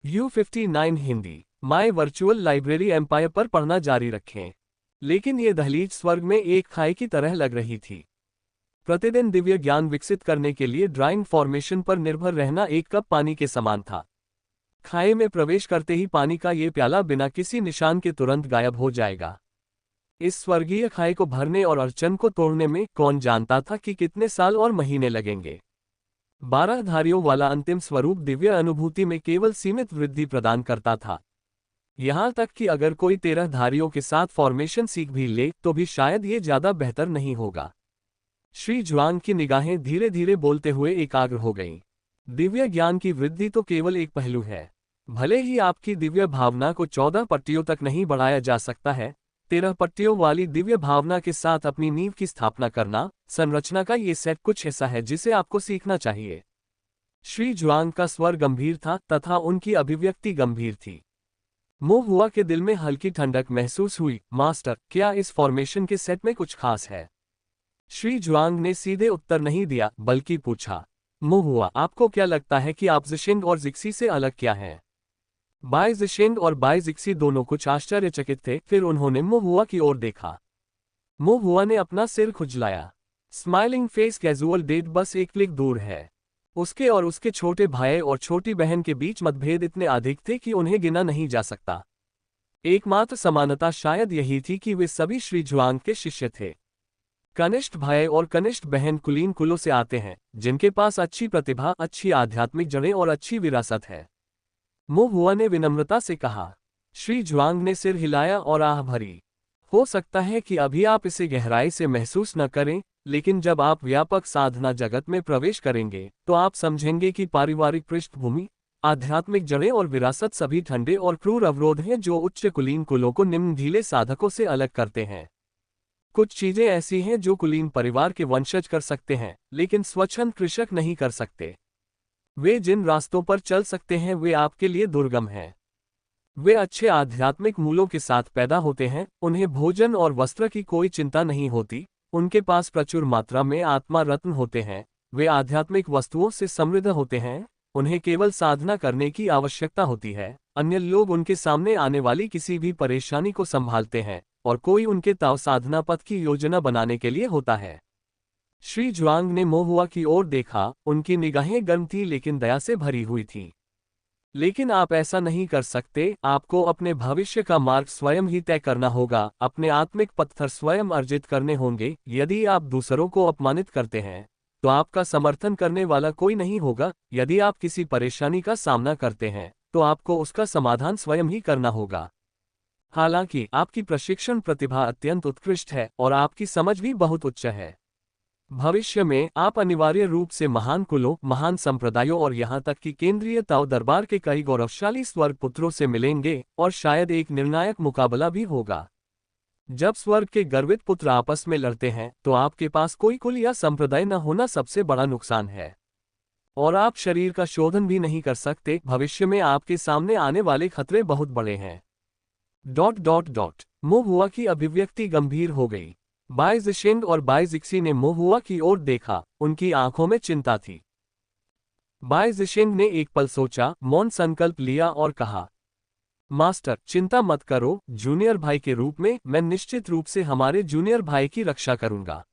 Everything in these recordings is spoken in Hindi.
U59 Hindi My Virtual Library Empire पर पढ़ना जारी रखें। लेकिन ये दहलीज स्वर्ग में एक खाई की तरह लग रही थी। प्रतिदिन दिव्य ज्ञान विकसित करने के लिए ड्राइंग फॉर्मेशन पर निर्भर रहना एक कप पानी के समान था। खाई में प्रवेश करते ही पानी का ये प्याला बिना किसी निशान के तुरंत गायब हो जाएगा। इस स्वर्गीय खाई को भरने और अड़चन को तोड़ने में कौन जानता था कि कितने साल और महीने लगेंगे। 12 धारियों वाला अंतिम स्वरूप दिव्य अनुभूति में केवल सीमित वृद्धि प्रदान करता था। यहां तक कि अगर कोई 13 धारियों के साथ फॉर्मेशन सीख भी ले तो भी शायद ये ज्यादा बेहतर नहीं होगा। श्री जुआंग की निगाहें धीरे धीरे बोलते हुए एकाग्र हो गईं। दिव्य ज्ञान की वृद्धि तो केवल एक पहलू है। भले ही आपकी दिव्य भावना को 14 पट्टियों तक नहीं बढ़ाया जा सकता है, 13 पट्टियों वाली दिव्य भावना के साथ अपनी नींव की स्थापना करना, संरचना का ये सेट कुछ ऐसा है जिसे आपको सीखना चाहिए। श्री जुआंग का स्वर गंभीर था तथा उनकी अभिव्यक्ति गंभीर थी। मो हुआ के दिल में हल्की ठंडक महसूस हुई। मास्टर, क्या इस फॉर्मेशन के सेट में कुछ खास है? श्री जुआंग ने सीधे उत्तर नहीं दिया बल्कि पूछा, मो हुआ, आपको क्या लगता है कि आप ज़िशिंग और ज़िक्सी से अलग क्या है? बाय ज़िशिंग और बाय ज़िक्सी दोनों कुछ आश्चर्यचकित थे। फिर उन्होंने मो हुआ की ओर देखा। मो हुआ ने अपना सिर खुजलाया। स्माइलिंग फेस कैजुअल डेट बस एक क्लिक दूर है। उसके और उसके छोटे भाई और छोटी बहन के बीच मतभेद इतने अधिक थे कि उन्हें गिना नहीं जा सकता। एकमात्र समानता शायद यही थी कि वे सभी श्री जुआंग के शिष्य थे। कनिष्ठ भाई और कनिष्ठ बहन कुलीन कुलों से आते हैं, जिनके पास अच्छी प्रतिभा, अच्छी आध्यात्मिक जड़ें और अच्छी विरासत है। मो हुआ ने विनम्रता से कहा। श्री जुआंग ने सिर हिलाया और आह भरी। हो सकता है कि अभी आप इसे गहराई से महसूस न करें, लेकिन जब आप व्यापक साधना जगत में प्रवेश करेंगे तो आप समझेंगे कि पारिवारिक पृष्ठभूमि, आध्यात्मिक जड़ें और विरासत सभी ठंडे और क्रूर अवरोध हैं जो उच्च कुलीन कुलों को निम्न ढीले साधकों से अलग करते हैं। कुछ चीजें ऐसी हैं जो कुलीन परिवार के वंशज कर सकते हैं, लेकिन स्वच्छंद कृषक नहीं कर सकते। वे जिन रास्तों पर चल सकते हैं वे आपके लिए दुर्गम हैं। वे अच्छे आध्यात्मिक मूलों के साथ पैदा होते हैं, उन्हें भोजन और वस्त्र की कोई चिंता नहीं होती, उनके पास प्रचुर मात्रा में आत्मा रत्न होते हैं, वे आध्यात्मिक वस्तुओं से समृद्ध होते हैं, उन्हें केवल साधना करने की आवश्यकता होती है। अन्य लोग उनके सामने आने वाली किसी भी परेशानी को संभालते हैं और कोई उनके ताव साधना पथ की योजना बनाने के लिए होता है। श्री जुआंग ने मो हुआ की ओर देखा। उनकी निगाहें गर्म थी लेकिन दया से भरी हुई थी। लेकिन आप ऐसा नहीं कर सकते। आपको अपने भविष्य का मार्ग स्वयं ही तय करना होगा, अपने आत्मिक पत्थर स्वयं अर्जित करने होंगे। यदि आप दूसरों को अपमानित करते हैं तो आपका समर्थन करने वाला कोई नहीं होगा। यदि आप किसी परेशानी का सामना करते हैं तो आपको उसका समाधान स्वयं ही करना होगा। हालांकि आपकी प्रशिक्षण प्रतिभा अत्यंत उत्कृष्ट है और आपकी समझ भी बहुत उच्च है। भविष्य में आप अनिवार्य रूप से महान कुलों, महान संप्रदायों और यहाँ तक कि केंद्रीय ताओ दरबार के कई गौरवशाली स्वर्ग पुत्रों से मिलेंगे और शायद एक निर्णायक मुकाबला भी होगा। जब स्वर्ग के गर्वित पुत्र आपस में लड़ते हैं तो आपके पास कोई कुल या संप्रदाय न होना सबसे बड़ा नुकसान है। और आप शरीर का शोधन भी नहीं कर सकते। भविष्य में आपके सामने आने वाले खतरे बहुत बड़े हैं। ... मो हुआ की अभिव्यक्ति गंभीर हो गई। बाय ज़िशिंग और बाय ज़िक्सी ने मो हुआ की ओर देखा। उनकी आंखों में चिंता थी। बाय ज़िशिंग ने एक पल सोचा, मौन संकल्प लिया और कहा, मास्टर, चिंता मत करो। जूनियर भाई के रूप में मैं निश्चित रूप से हमारे जूनियर भाई की रक्षा करूंगा।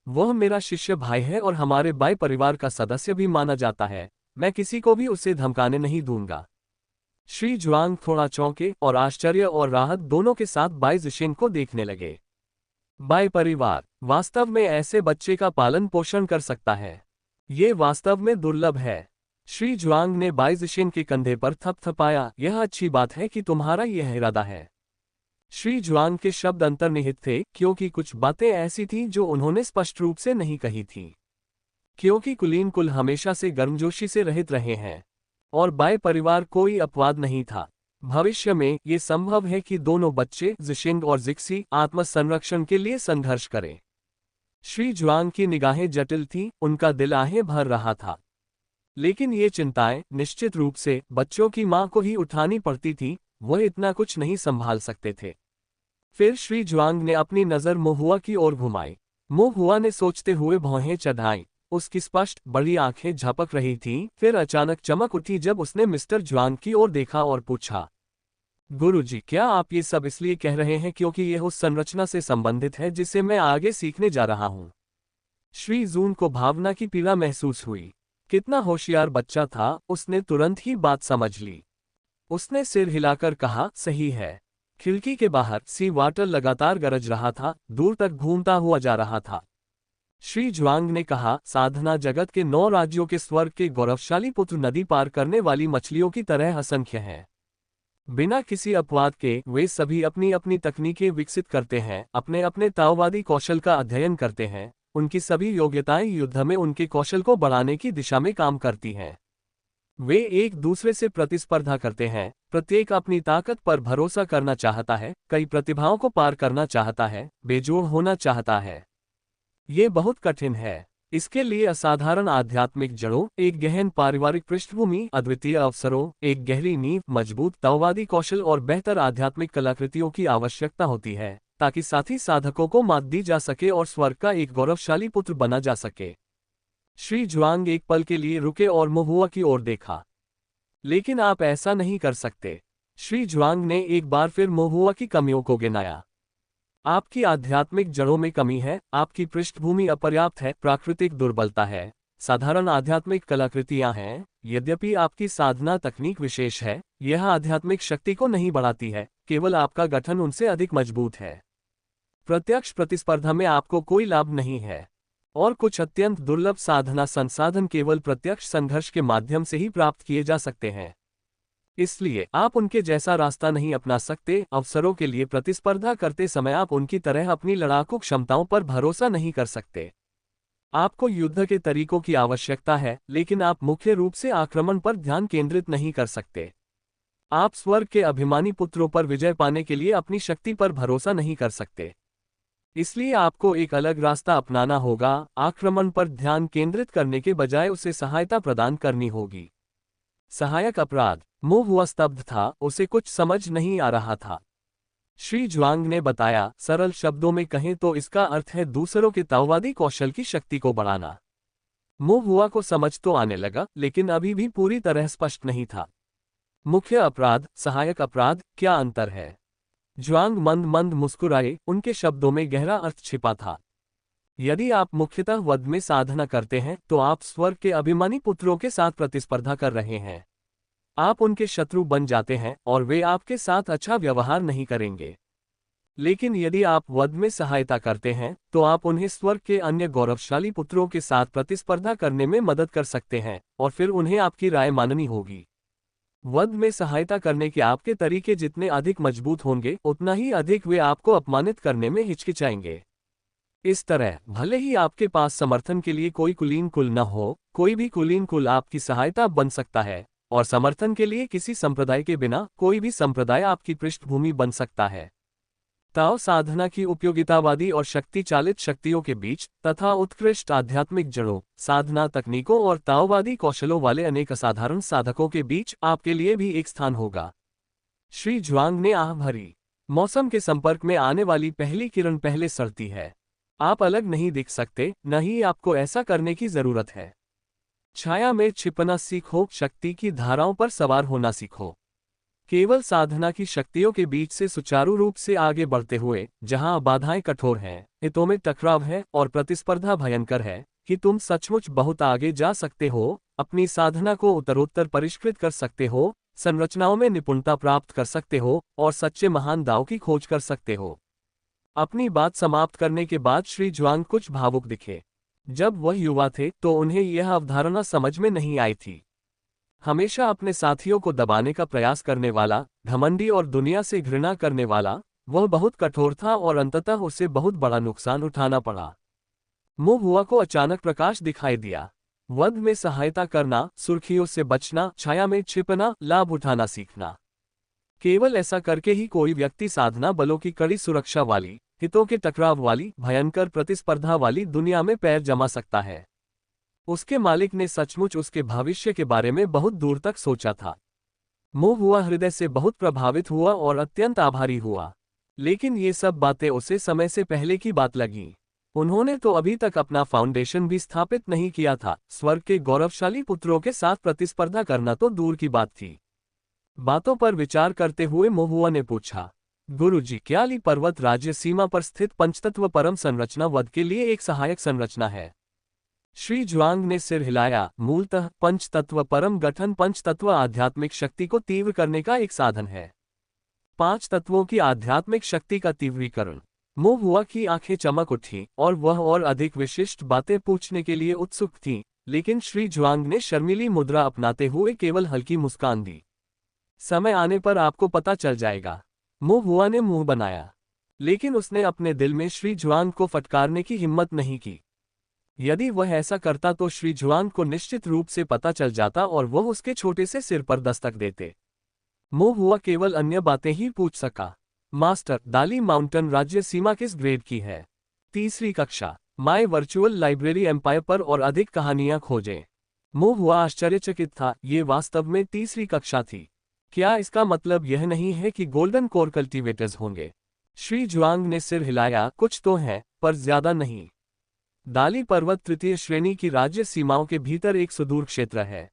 वह मेरा शिष्य भाई है और हमारे बाय परिवार का सदस्य भी माना जाता है। मैं किसी को भी उसे धमकाने नहीं दूंगा। श्री जुआंग थोड़ा चौंके और आश्चर्य और राहत दोनों के साथ बाय ज़िशिंग को देखने लगे। बाय परिवार वास्तव में ऐसे बच्चे का पालन पोषण कर सकता है। ये वास्तव में दुर्लभ है। श्री जुआंग ने बाय ज़िशिंग के कंधे पर थपथपाया। यह अच्छी बात है कि तुम्हारा यह इरादा है। श्री जुआंग के शब्द अंतर्निहित थे, क्योंकि कुछ बातें ऐसी थीं जो उन्होंने स्पष्ट रूप से नहीं कही थीं। क्योंकि कुलीन कुल हमेशा से गर्मजोशी से रहित रहे हैं और बाय परिवार कोई अपवाद नहीं था। भविष्य में ये संभव है कि दोनों बच्चे ज़िशिंग और ज़िक्सी आत्म संरक्षण के लिए संघर्ष करें। श्री जुआंग की निगाहें जटिल थीं, उनका दिल आहें भर रहा था। लेकिन ये चिंताएं निश्चित रूप से बच्चों की मां को ही उठानी पड़ती थीं। वह इतना कुछ नहीं संभाल सकते थे। फिर श्री जुआंग ने अपनी नज़र मो हुआ की ओर घुमाई। मो हुआ ने सोचते हुए भौहें चढ़ाई। उसकी स्पष्ट बड़ी आंखें झपक रही थीं, फिर अचानक चमक उठी जब उसने मिस्टर ज्वांग की ओर देखा और पूछा, गुरुजी, क्या आप ये सब इसलिए कह रहे हैं क्योंकि यह उस संरचना से संबंधित है जिसे मैं आगे सीखने जा रहा हूं? श्री जून को भावना की पीड़ा महसूस हुई। कितना होशियार बच्चा था, उसने तुरंत ही बात समझ ली। उसने सिर हिलाकर कहा, सही है। खिड़की के बाहर सी वाटर लगातार गरज रहा था, दूर तक घूमता हुआ जा रहा था। श्री ज्वांग ने कहा, साधना जगत के 9 राज्यों के स्वर्ग के गौरवशाली पुत्र नदी पार करने वाली मछलियों की तरह असंख्य हैं। बिना किसी अपवाद के वे सभी अपनी अपनी तकनीकें विकसित करते हैं, अपने अपने ताओवादी कौशल का अध्ययन करते हैं। उनकी सभी योग्यताएं युद्ध में उनके कौशल को बढ़ाने की दिशा में काम करती हैं। वे एक दूसरे से प्रतिस्पर्धा करते हैं, प्रत्येक अपनी ताकत पर भरोसा करना चाहता है, कई प्रतिभाओं को पार करना चाहता है, बेजोड़ होना चाहता है। ये बहुत कठिन है। इसके लिए असाधारण आध्यात्मिक जड़ों, एक गहन पारिवारिक पृष्ठभूमि, अद्वितीय अवसरों, एक गहरी नींव, मजबूत ताओवादी कौशल और बेहतर आध्यात्मिक कलाकृतियों की आवश्यकता होती है, ताकि साथी साधकों को मात दी जा सके और स्वर्ग का एक गौरवशाली पुत्र बना जा सके। श्री ज्वांग एक पल के लिए रुके और महुआ की ओर देखा। लेकिन आप ऐसा नहीं कर सकते। श्री ज्वांग ने एक बार फिर महुआ की कमियों को गिनाया। आपकी आध्यात्मिक जड़ों में कमी है, आपकी पृष्ठभूमि अपर्याप्त है, प्राकृतिक दुर्बलता है, साधारण आध्यात्मिक कलाकृतियां हैं। यद्यपि आपकी साधना तकनीक विशेष है, यह आध्यात्मिक शक्ति को नहीं बढ़ाती है, केवल आपका गठन उनसे अधिक मजबूत है। प्रत्यक्ष प्रतिस्पर्धा में आपको कोई लाभ नहीं है, और कुछ अत्यंत दुर्लभ साधना संसाधन केवल प्रत्यक्ष संघर्ष के माध्यम से ही प्राप्त किए जा सकते हैं। इसलिए आप उनके जैसा रास्ता नहीं अपना सकते। अवसरों के लिए प्रतिस्पर्धा करते समय आप उनकी तरह अपनी लड़ाकू क्षमताओं पर भरोसा नहीं कर सकते। आपको युद्ध के तरीकों की आवश्यकता है, लेकिन आप मुख्य रूप से आक्रमण पर ध्यान केंद्रित नहीं कर सकते। आप स्वर्ग के अभिमानी पुत्रों पर विजय पाने के लिए अपनी शक्ति पर भरोसा नहीं कर सकते। इसलिए आपको एक अलग रास्ता अपनाना होगा, आक्रमण पर ध्यान केंद्रित करने के बजाय उसे सहायता प्रदान करनी होगी। सहायक अपराध। महुआ स्तब्ध था, उसे कुछ समझ नहीं आ रहा था। श्री ज्वांग ने बताया, सरल शब्दों में कहें तो इसका अर्थ है दूसरों के ताओवादी कौशल की शक्ति को बढ़ाना। महुआ को समझ तो आने लगा, लेकिन अभी भी पूरी तरह स्पष्ट नहीं था। मुख्य अपराध, सहायक अपराध, क्या अंतर है? ज्वांग मंद मंद मुस्कुराए, उनके शब्दों में गहरा अर्थ छिपा था। यदि आप मुख्यतः वध में साधना करते हैं, तो आप स्वर्ग के अभिमानी पुत्रों के साथ प्रतिस्पर्धा कर रहे हैं। आप उनके शत्रु बन जाते हैं और वे आपके साथ अच्छा व्यवहार नहीं करेंगे। लेकिन यदि आप वध में सहायता करते हैं, तो आप उन्हें स्वर्ग के अन्य गौरवशाली पुत्रों के साथ प्रतिस्पर्धा करने में मदद कर सकते हैं, और फिर उन्हें आपकी राय माननी होगी। वध में सहायता करने के आपके तरीके जितने अधिक मजबूत होंगे, उतना ही अधिक वे आपको अपमानित करने में हिचकिचाएंगे। इस तरह, भले ही आपके पास समर्थन के लिए कोई कुलीन कुल न हो, कोई भी कुलीन कुल आपकी सहायता बन सकता है, और समर्थन के लिए किसी संप्रदाय के बिना कोई भी संप्रदाय आपकी पृष्ठभूमि बन सकता है। ताओ साधना की उपयोगितावादी और शक्ति चालित शक्तियों के बीच, तथा उत्कृष्ट आध्यात्मिक जड़ों, साधना तकनीकों और ताओवादी कौशलों वाले अनेक असाधारण साधकों के बीच आपके लिए भी एक स्थान होगा। श्री ज्वांग ने आह भरी। मौसम के संपर्क में आने वाली पहली किरण पहले सड़ती है। आप अलग नहीं दिख सकते, न ही आपको ऐसा करने की जरूरत है। छाया में छिपना सीखो, शक्ति की धाराओं पर सवार होना सीखो। केवल साधना की शक्तियों के बीच से सुचारू रूप से आगे बढ़ते हुए, जहां बाधाएं कठोर हैं, हितों में टकराव है और प्रतिस्पर्धा भयंकर है, कि तुम सचमुच बहुत आगे जा सकते हो, अपनी साधना को उत्तरोत्तर परिष्कृत कर सकते हो, संरचनाओं में निपुणता प्राप्त कर सकते हो, और सच्चे महान दाव की खोज कर सकते हो। अपनी बात समाप्त करने के बाद श्री ज्वांग कुछ भावुक दिखे। जब वह युवा थे तो उन्हें यह अवधारणा समझ में नहीं आई थी। हमेशा अपने साथियों को दबाने का प्रयास करने वाला, घमंडी और दुनिया से घृणा करने वाला, वह बहुत कठोर था और अंततः उसे बहुत बड़ा नुकसान उठाना पड़ा। महुआ को अचानक प्रकाश दिखाई दिया। वध में सहायता करना, सुर्खियों से बचना, छाया में छिपना, लाभ उठाना सीखना। केवल ऐसा करके ही कोई व्यक्ति साधना बलों की कड़ी सुरक्षा वाली, हितों के टकराव वाली, भयंकर प्रतिस्पर्धा वाली दुनिया में पैर जमा सकता है। उसके मालिक ने सचमुच उसके भविष्य के बारे में बहुत दूर तक सोचा था। महुआ हृदय से बहुत प्रभावित हुआ और अत्यंत आभारी हुआ। लेकिन ये सब बातें उसे समय से पहले की बात लगीं। उन्होंने तो अभी तक अपना फाउंडेशन भी स्थापित नहीं किया था, स्वर्ग के गौरवशाली पुत्रों के साथ प्रतिस्पर्धा करना तो दूर की बात थी। बातों पर विचार करते हुए महुआ ने पूछा, गुरुजी, क्या ली पर्वत राज्य सीमा पर स्थित पंचतत्व परम संरचना वध के लिए एक सहायक संरचना है? श्री जुआंग ने सिर हिलाया। मूलतः पंचतत्व परम गठन पंचतत्व आध्यात्मिक शक्ति को तीव्र करने का एक साधन है। 5 तत्वों की आध्यात्मिक शक्ति का तीव्रीकरण। महुआ की आंखें चमक उठी और वह और अधिक विशिष्ट बातें पूछने के लिए उत्सुक थी, लेकिन श्री जुआंग ने शर्मीली मुद्रा अपनाते हुए केवल हल्की मुस्कान दी। समय आने पर आपको पता चल जाएगा। महुआ ने मुंह बनाया, लेकिन उसने अपने दिल में श्री जुआंग को फटकारने की हिम्मत नहीं की। यदि वह ऐसा करता तो श्री जुआंग को निश्चित रूप से पता चल जाता और वह उसके छोटे से सिर पर दस्तक देते। महुआ केवल अन्य बातें ही पूछ सका। मास्टर, दाली माउंटेन राज्य सीमा किस ग्रेड की है? 3री कक्षा। माय वर्चुअल लाइब्रेरी एम्पायर पर और अधिक कहानियां खोजें। महुआ आश्चर्यचकित था, ये वास्तव में 3री कक्षा थी। क्या इसका मतलब यह नहीं है कि गोल्डन कोर कल्टीवेटर्स होंगे? श्री जुआंग ने सिर हिलाया, कुछ तो हैं, पर ज्यादा नहीं। दाली पर्वत 3य श्रेणी की राज्य सीमाओं के भीतर एक सुदूर क्षेत्र है।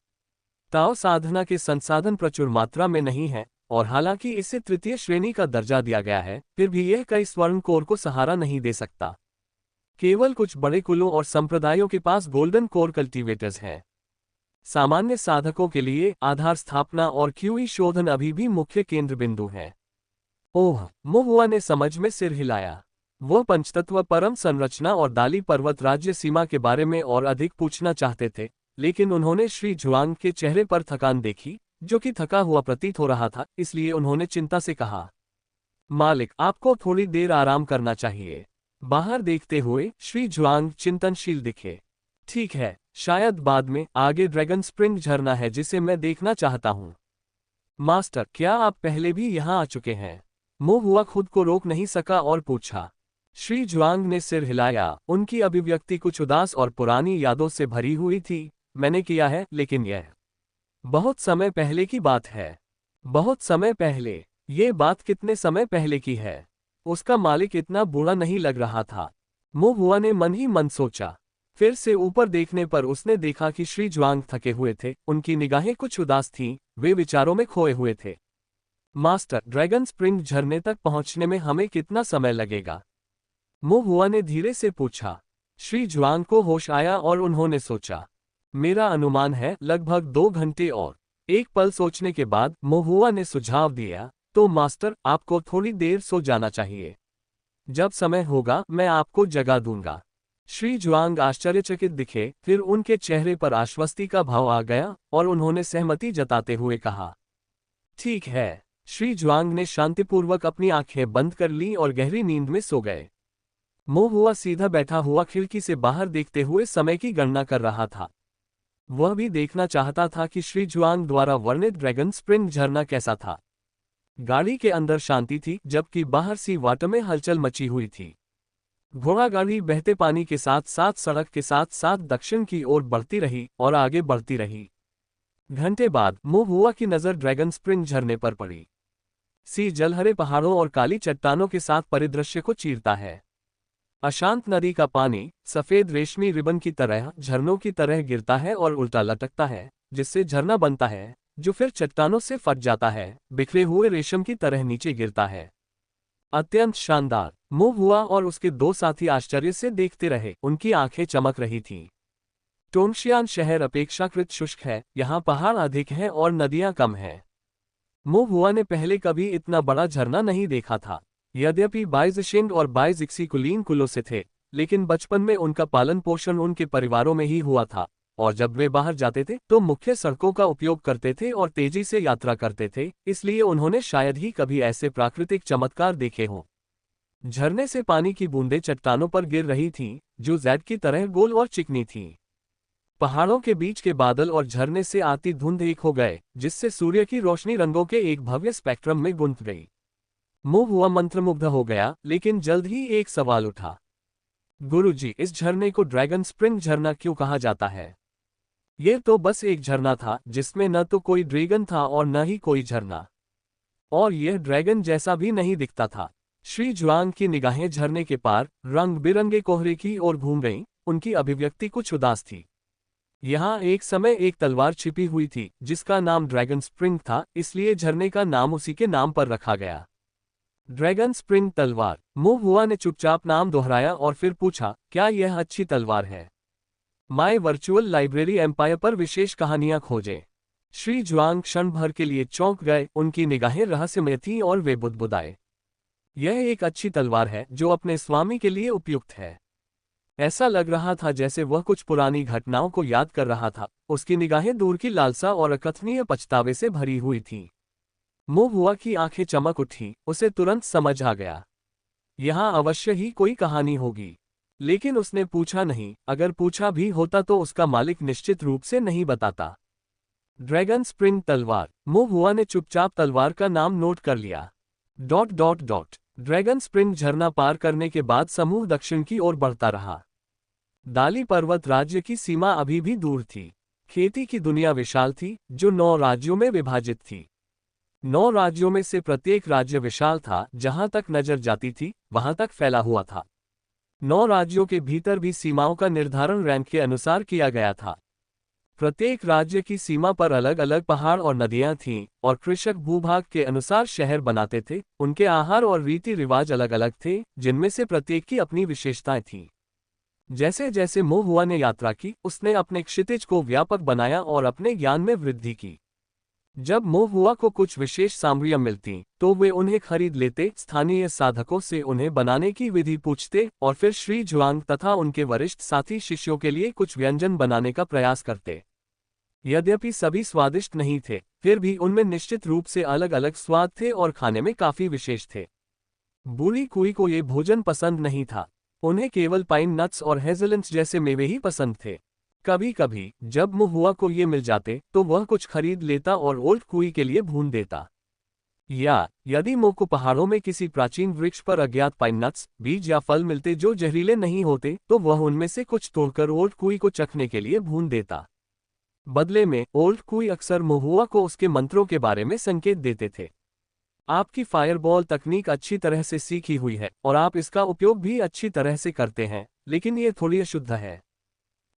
ताओ साधना के संसाधन प्रचुर मात्रा में नहीं है, और हालांकि इसे 3य श्रेणी का दर्जा दिया गया है, फिर भी यह कई स्वर्ण कोर को सहारा नहीं दे सकता। केवल कुछ बड़े कुलों और संप्रदायों के पास गोल्डन कोर कल्टीवेटर्स हैं। सामान्य साधकों के लिए आधार स्थापना और क्यूई शोधन अभी भी मुख्य केंद्र बिंदु है। ओह, महुआ ने समझ में सिर हिलाया। वह पंचतत्व परम संरचना और दाली पर्वत राज्य सीमा के बारे में और अधिक पूछना चाहते थे, लेकिन उन्होंने श्री जुआंग के चेहरे पर थकान देखी, जो कि थका हुआ प्रतीत हो रहा था, इसलिए उन्होंने चिंता से कहा, मालिक, आपको थोड़ी देर आराम करना चाहिए। बाहर देखते हुए श्री जुआंग चिंतनशील दिखे। ठीक है, शायद बाद में। आगे ड्रैगन स्प्रिंग झरना है जिसे मैं देखना चाहता हूं। मास्टर, क्या आप पहले भी यहां आ चुके हैं? महुआ खुद को रोक नहीं सका और पूछा। श्री जुआंग ने सिर हिलाया। उनकी अभिव्यक्ति कुछ उदास और पुरानी यादों से भरी हुई थी। मैंने किया है, लेकिन यह बहुत समय पहले की बात है। बहुत समय पहले? ये बात कितने समय पहले की है? उसका मालिक इतना बुरा नहीं लग रहा था। महुआ ने मन ही मन सोचा। फिर से ऊपर देखने पर उसने देखा कि श्री जुआंग थके हुए थे, उनकी निगाहें कुछ उदास थीं, वे विचारों में खोए हुए थे। मास्टर, ड्रैगन स्प्रिंग झरने तक पहुंचने में हमें कितना समय लगेगा? महुआ ने धीरे से पूछा। श्री जुआंग को होश आया और उन्होंने सोचा। मेरा अनुमान है लगभग 2 घंटे। और एक पल सोचने के बाद महुआ ने सुझाव दिया, तो मास्टर, आपको थोड़ी देर सो जाना चाहिए। जब समय होगा मैं आपको जगा दूंगा। श्री जुआंग आश्चर्यचकित दिखे, फिर उनके चेहरे पर आश्वस्ति का भाव आ गया और उन्होंने सहमति जताते हुए कहा, ठीक है। श्री जुआंग ने शांतिपूर्वक अपनी आंखें बंद कर लीं और गहरी नींद में सो गए। महुआ सीधा बैठा हुआ खिड़की से बाहर देखते हुए समय की गणना कर रहा था। वह भी देखना चाहता था कि श्री जुआंग द्वारा वर्णित ड्रैगन स्प्रिंग झरना कैसा था। गाड़ी के अंदर शांति थी, जबकि बाहर सी वाटर में हलचल मची हुई थी। घोड़ा गाड़ी बहते पानी के साथ साथ सड़क के साथ साथ दक्षिण की ओर बढ़ती रही और आगे बढ़ती रही। घंटे बाद महुआ की नजर ड्रैगन स्प्रिंग झरने पर पड़ी। सी जलहरे पहाड़ों और काली चट्टानों के साथ परिदृश्य को चीरता है। अशांत नदी का पानी सफेद रेशमी रिबन की तरह झरनों की तरह गिरता है और उल्टा लटकता है, जिससे झरना बनता है, जो फिर चट्टानों से फट जाता है, बिखरे हुए रेशम की तरह नीचे गिरता है। अत्यंत शानदार। महुआ और उसके 2 साथी आश्चर्य से देखते रहे, उनकी आंखें चमक रही थीं। टोंगशियान शहर अपेक्षाकृत शुष्क है, यहाँ पहाड़ अधिक हैं और नदियाँ कम हैं। महुआ ने पहले कभी इतना बड़ा झरना नहीं देखा था। यद्यपि बाइज़शेंग और बाइज़िक्सी कुलीन कुलों से थे, लेकिन बचपन में उनका पालन पोषण उनके परिवारों में ही हुआ था, और जब वे बाहर जाते थे तो मुख्य सड़कों का उपयोग करते थे और तेजी से यात्रा करते थे, इसलिए उन्होंने शायद ही कभी ऐसे प्राकृतिक चमत्कार देखे हों। झरने से पानी की बूंदें चट्टानों पर गिर रही थीं, जो जैड की तरह गोल और चिकनी थीं। पहाड़ों के बीच के बादल और झरने से आती धुंध एक हो गए, जिससे सूर्य की रोशनी रंगों के एक भव्य स्पेक्ट्रम में गुंथ गई। महुआ मंत्रमुग्ध हो गया, लेकिन जल्द ही एक सवाल उठा। गुरुजी, इस झरने को ड्रैगन स्प्रिंग झरना क्यों कहा जाता है? यह तो बस एक झरना था, जिसमें न तो कोई ड्रैगन था और न ही कोई झरना। और यह ड्रैगन जैसा भी नहीं दिखता था। श्री जुआंग की निगाहें झरने के पार रंग बिरंगे कोहरे की ओर घूम गईं, उनकी अभिव्यक्ति कुछ उदास थी। यहाँ एक समय एक तलवार छिपी हुई थी जिसका नाम ड्रैगन स्प्रिंग था, इसलिए झरने का नाम उसी के नाम पर रखा गया। ड्रैगन स्प्रिंग तलवार। मुंह हुआ ने चुपचाप नाम दोहराया और फिर पूछा, क्या यह अच्छी तलवार है? माय वर्चुअल लाइब्रेरी एम्पायर पर विशेष कहानियां खोजें। श्री जुआंग क्षण भर के लिए चौंक गए, उनकी निगाहें रहस्यमय थीं और वे बुदबुदाए। यह एक अच्छी तलवार है जो अपने स्वामी के लिए उपयुक्त है। ऐसा लग रहा था जैसे वह कुछ पुरानी घटनाओं को याद कर रहा था, उसकी निगाहें दूर की लालसा और अकथनीय पछतावे से भरी हुई थीं। मुंह हुआ की आंखें चमक उठी, उसे तुरंत समझ आ गया। यहाँ अवश्य ही कोई कहानी होगी। लेकिन उसने पूछा नहीं, अगर पूछा भी होता तो उसका मालिक निश्चित रूप से नहीं बताता। ड्रैगन स्प्रिंग तलवार। मुंह हुआ ने चुपचाप तलवार का नाम नोट कर लिया। ... ड्रैगन स्प्रिंग झरना पार करने के बाद समूह दक्षिण की ओर बढ़ता रहा। दाली पर्वत राज्य की सीमा अभी भी दूर थी। खेती की दुनिया विशाल थी, जो 9 राज्यों में विभाजित थी। 9 राज्यों में से प्रत्येक राज्य विशाल था, जहां तक नजर जाती थी वहां तक फैला हुआ था। 9 राज्यों के भीतर भी सीमाओं का निर्धारण रैंक के अनुसार किया गया था। प्रत्येक राज्य की सीमा पर अलग अलग पहाड़ और नदियां थीं, और कृषक भूभाग के अनुसार शहर बनाते थे। उनके आहार और रीति रिवाज अलग अलग थे, जिनमें से प्रत्येक की अपनी विशेषताएं थीं। जैसे जैसे मुंह हुआ ने यात्रा की, उसने अपने क्षितिज को व्यापक बनाया और अपने ज्ञान में वृद्धि की। जब मुंह हुआ को कुछ विशेष सामग्रियां मिलती तो वे उन्हें खरीद लेते, स्थानीय साधकों से उन्हें बनाने की विधि पूछते और फिर श्री जुआंग तथा उनके वरिष्ठ साथी शिष्यों के लिए कुछ व्यंजन बनाने का प्रयास करते। यद्यपि सभी स्वादिष्ट नहीं थे, फिर भी उनमें निश्चित रूप से अलग अलग स्वाद थे और खाने में काफी विशेष थे। बूढ़ी कुई को ये भोजन पसंद नहीं था। उन्हें केवल पाइन नट्स और हेज़लनट्स जैसे मेवे ही पसंद थे। कभी कभी जब मुंह हुआ को ये मिल जाते तो वह कुछ खरीद लेता और ओल्ड कुई के लिए भून देता। या यदि मुंह को पहाड़ों में किसी प्राचीन वृक्ष पर अज्ञात पाइन नट्स, बीज या फल मिलते जो जहरीले नहीं होते, तो वह उनमें से कुछ तोड़कर ओल्ड कुई को चखने के लिए भून देता। बदले में ओल्ड कुई अक्सर मुंह हुआ को उसके मंत्रों के बारे में संकेत देते थे। आपकी फायरबॉल तकनीक अच्छी तरह से सीखी हुई है और आप इसका उपयोग भी अच्छी तरह से करते हैं, लेकिन ये थोड़ी अशुद्ध है।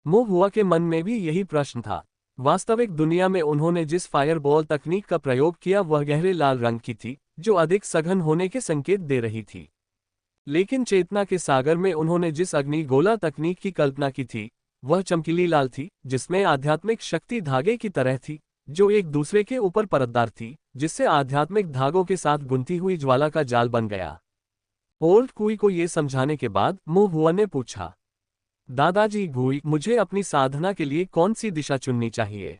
मुंह हुआ के मन में भी यही प्रश्न था। वास्तविक दुनिया में उन्होंने जिस फायरबॉल तकनीक का प्रयोग किया वह गहरे लाल रंग की थी, जो अधिक सघन होने के संकेत दे रही थी। लेकिन चेतना के सागर में उन्होंने जिस अग्निगोला तकनीक की कल्पना की थी वह चमकीली लाल थी, जिसमें आध्यात्मिक शक्ति धागे की तरह थी, जो एक दूसरे के ऊपर परतदार थी, जिससे आध्यात्मिक धागों के साथ गुंथी हुई ज्वाला का जाल बन गया। ओल्ड कुई को ये समझाने के बाद मुंह हुआ ने पूछा, दादाजी गुई, मुझे अपनी साधना के लिए कौन सी दिशा चुननी चाहिए?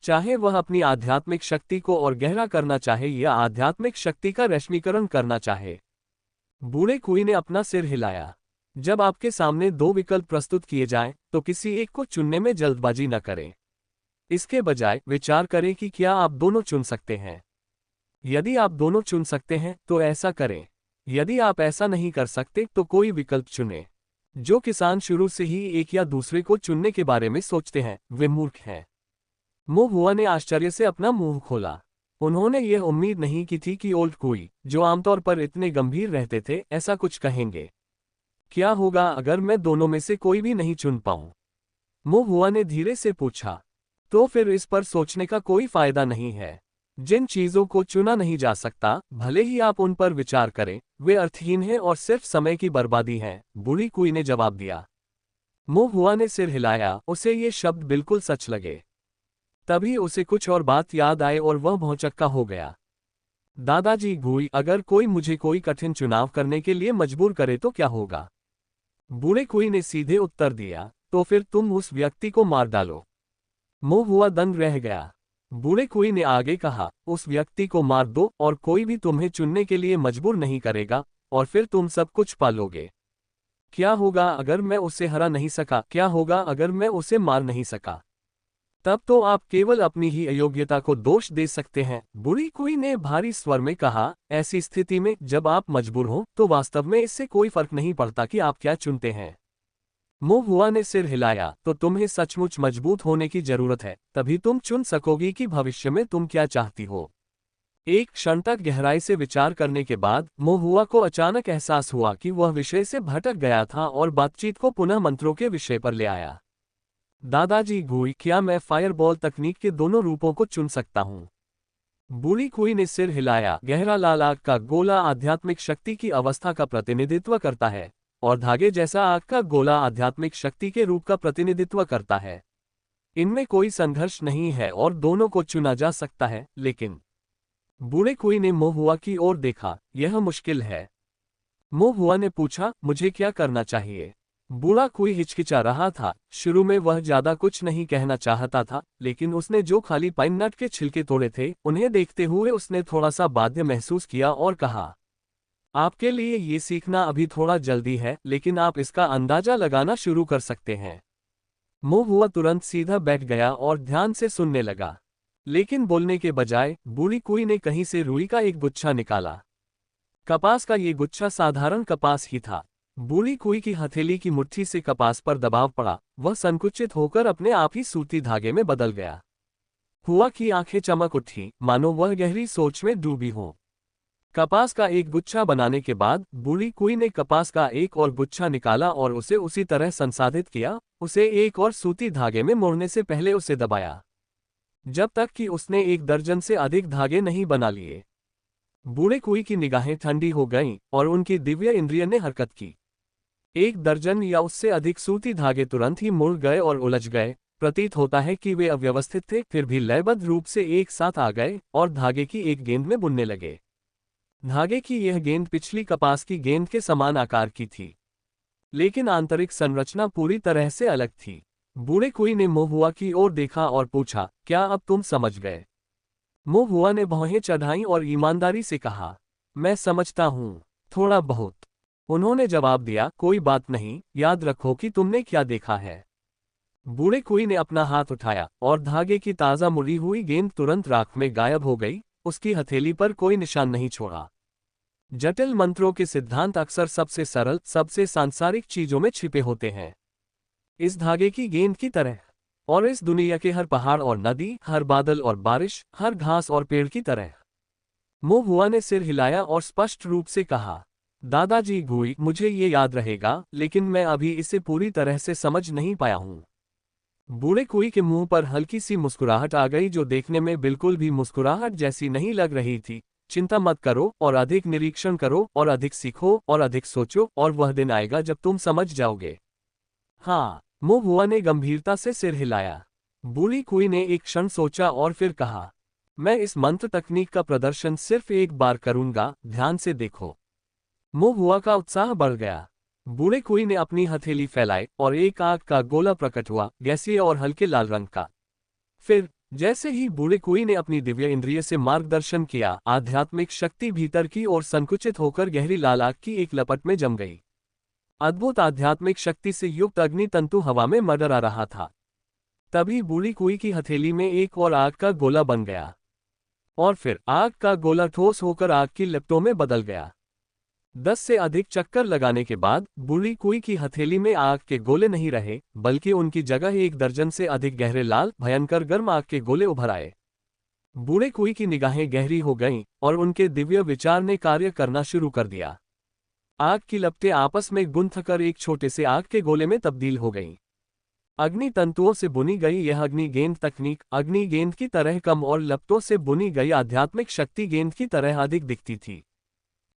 चाहे वह अपनी आध्यात्मिक शक्ति को और गहरा करना चाहे या आध्यात्मिक शक्ति का रश्मीकरण करना चाहे। बूढ़े कुई ने अपना सिर हिलाया। जब आपके सामने 2 विकल्प प्रस्तुत किए जाएं, तो किसी एक को चुनने में जल्दबाजी न करें। इसके बजाय विचार करें कि क्या आप दोनों चुन सकते हैं। यदि आप दोनों चुन सकते हैं तो ऐसा करें। यदि आप ऐसा नहीं कर सकते तो कोई विकल्प चुनें। जो किसान शुरू से ही एक या दूसरे को चुनने के बारे में सोचते हैं वे मूर्ख हैं। मुंह हुआ ने आश्चर्य से अपना मुंह खोला। उन्होंने यह उम्मीद नहीं की थी कि ओल्ड कुई, जो आमतौर पर इतने गंभीर रहते थे, ऐसा कुछ कहेंगे। क्या होगा अगर मैं दोनों में से कोई भी नहीं चुन पाऊं? मुंह हुआ ने धीरे से पूछा। तो फिर इस पर सोचने का कोई फायदा नहीं है। जिन चीजों को चुना नहीं जा सकता, भले ही आप उन पर विचार करें, वे अर्थहीन हैं और सिर्फ समय की बर्बादी है, बूढ़ी कुई ने जवाब दिया। मुंह हुआ ने सिर हिलाया, उसे ये शब्द बिल्कुल सच लगे। तभी उसे कुछ और बात याद आए और वह भौंचक्का हो गया। दादाजी गुई, अगर कोई मुझे कोई कठिन चुनाव करने के लिए मजबूर करे तो क्या होगा? बूढ़े कुई ने सीधे उत्तर दिया, तो फिर तुम उस व्यक्ति को मार डालो। मुंह हुआ दंग रह गया। बूढ़े कुई ने आगे कहा, उस व्यक्ति को मार दो और कोई भी तुम्हें चुनने के लिए मजबूर नहीं करेगा, और फिर तुम सब कुछ पालोगे। क्या होगा अगर मैं उसे हरा नहीं सका? क्या होगा अगर मैं उसे मार नहीं सका? तब तो आप केवल अपनी ही अयोग्यता को दोष दे सकते हैं, बूढ़ी कुई ने भारी स्वर में कहा। ऐसी स्थिति में जब आप मजबूर हो तो वास्तव में इससे कोई फर्क नहीं पड़ता कि आप क्या चुनते हैं। मुंह हुआ ने सिर हिलाया, तो तुम्हें सचमुच मजबूत होने की जरूरत है, तभी तुम चुन सकोगी कि भविष्य में तुम क्या चाहती हो। एक क्षण तक गहराई से विचार करने के बाद मोहुआ को अचानक एहसास हुआ कि वह विषय से भटक गया था और बातचीत को पुनः मंत्रों के विषय पर ले आया। दादाजी गुई, क्या मैं फायरबॉल तकनीक के दोनों रूपों को चुन सकता हूँ? बूढ़ी कुई ने सिर हिलाया। गहरा लाल आग का गोला आध्यात्मिक शक्ति की अवस्था का प्रतिनिधित्व करता है और धागे जैसा आग का गोला आध्यात्मिक शक्ति के रूप का प्रतिनिधित्व करता है। इनमें कोई संघर्ष नहीं है और दोनों को चुना जा सकता है, लेकिन बूढ़े कुई ने मोहुआ की ओर देखा। यह मुश्किल है। मोहुआ ने पूछा, मुझे क्या करना चाहिए? बूढ़ा कुई हिचकिचा रहा था। शुरू में वह ज्यादा कुछ नहीं कहना चाहता था, लेकिन उसने जो खाली पाइन नट के छिलके तोड़े थे उन्हें देखते हुए उसने थोड़ा सा बाध्य महसूस किया और कहा, आपके लिए ये सीखना अभी थोड़ा जल्दी है, लेकिन आप इसका अंदाजा लगाना शुरू कर सकते हैं। मोहुआ तुरंत सीधा बैठ गया और ध्यान से सुनने लगा, लेकिन बोलने के बजाय बूढ़ी कुई ने कहीं से रुई का एक गुच्छा निकाला। कपास का ये गुच्छा साधारण कपास ही था। बूढ़ी कुई की हथेली की मुट्ठी से कपास पर दबाव पड़ा। वह संकुचित होकर अपने आप ही सूती धागे में बदल गया। हुआ की आंखें चमक उठी, मानो वह गहरी सोच में डूबी हो। कपास का एक गुच्छा बनाने के बाद बूढ़ी कुई ने कपास का एक और गुच्छा निकाला और उसे उसी तरह संसाधित किया। उसे एक और सूती धागे में मोड़ने से पहले उसे दबाया, जब तक कि उसने 1 दर्जन से अधिक धागे नहीं बना लिए। बूढ़े कुई की निगाहें ठंडी हो गईं और उनकी दिव्य इंद्रिय ने हरकत की। 1 दर्जन या उससे अधिक सूती धागे तुरंत ही मुड़ गए और उलझ गए। प्रतीत होता है कि वे अव्यवस्थित थे, फिर भी लयबद्ध रूप से एक साथ आ गए और धागे की एक गेंद में बुनने लगे। धागे की यह गेंद पिछली कपास की गेंद के समान आकार की थी, लेकिन आंतरिक संरचना पूरी तरह से अलग थी। बूढ़े कुई ने मोहुआ की ओर देखा और पूछा, क्या अब तुम समझ गए? मोहुआ ने भौहें चढ़ाईं और ईमानदारी से कहा, मैं समझता हूँ, थोड़ा बहुत। उन्होंने जवाब दिया, कोई बात नहीं, याद रखो कि तुमने क्या देखा है। बूढ़े कुई ने अपना हाथ उठाया और धागे की ताज़ा मुड़ी हुई गेंद तुरंत राख में गायब हो गई। उसकी हथेली पर कोई निशान नहीं छोड़ा। जटिल मंत्रों के सिद्धांत अक्सर सबसे सरल, सबसे सांसारिक चीजों में छिपे होते हैं, इस धागे की गेंद की तरह, और इस दुनिया के हर पहाड़ और नदी, हर बादल और बारिश, हर घास और पेड़ की तरह। मोहुआ ने सिर हिलाया और स्पष्ट रूप से कहा, दादाजी गुई, मुझे ये याद रहेगा, लेकिन मैं अभी इसे पूरी तरह से समझ नहीं पाया हूँ। बूढ़े कुई के मुंह पर हल्की सी मुस्कुराहट आ गई, जो देखने में बिल्कुल भी मुस्कुराहट जैसी नहीं लग रही थी। चिंता मत करो और अधिक निरीक्षण करो और अधिक सीखो और अधिक सोचो, और वह दिन आएगा जब तुम समझ जाओगे। हाँ, मोहुआ ने गंभीरता से सिर हिलाया। बूढ़ी कुई ने एक क्षण सोचा और फिर कहा, मैं इस मंत्र तकनीक का प्रदर्शन सिर्फ एक बार करूंगा, ध्यान से देखो। मोहुआ का उत्साह बढ़ गया। बूढ़े कुई ने अपनी हथेली फैलाई और एक आग का गोला प्रकट हुआ, गैसीय और हल्के लाल रंग का। फिर जैसे ही बूढ़े कुई ने अपनी दिव्य इंद्रिय से मार्गदर्शन किया, आध्यात्मिक शक्ति भीतर की ओर संकुचित होकर गहरी लाल आग की एक लपट में जम गई। अद्भुत आध्यात्मिक शक्ति से युक्त अग्नि तंतु हवा में मंडरा रहा था। तभी बूढ़ी कुई की हथेली में एक और आग का गोला बन गया, और फिर आग का गोला ठोस होकर आग की लपटों में बदल गया। 10 से अधिक चक्कर लगाने के बाद बूढ़ी कुई की हथेली में आग के गोले नहीं रहे, बल्कि उनकी जगह 1 दर्जन से अधिक गहरे लाल, भयंकर गर्म आग के गोले उभर आए। बूढ़े कुई की निगाहें गहरी हो गईं और उनके दिव्य विचार ने कार्य करना शुरू कर दिया। आग की लपटें आपस में गुंथकर एक छोटे से आग के गोले में तब्दील हो गईं। अग्नि तंतुओं से बुनी गई यह अग्नि गेंद तकनीक अग्नि गेंद की तरह कम और लपटों से बुनी गई आध्यात्मिक शक्ति गेंद की तरह अधिक दिखती थी।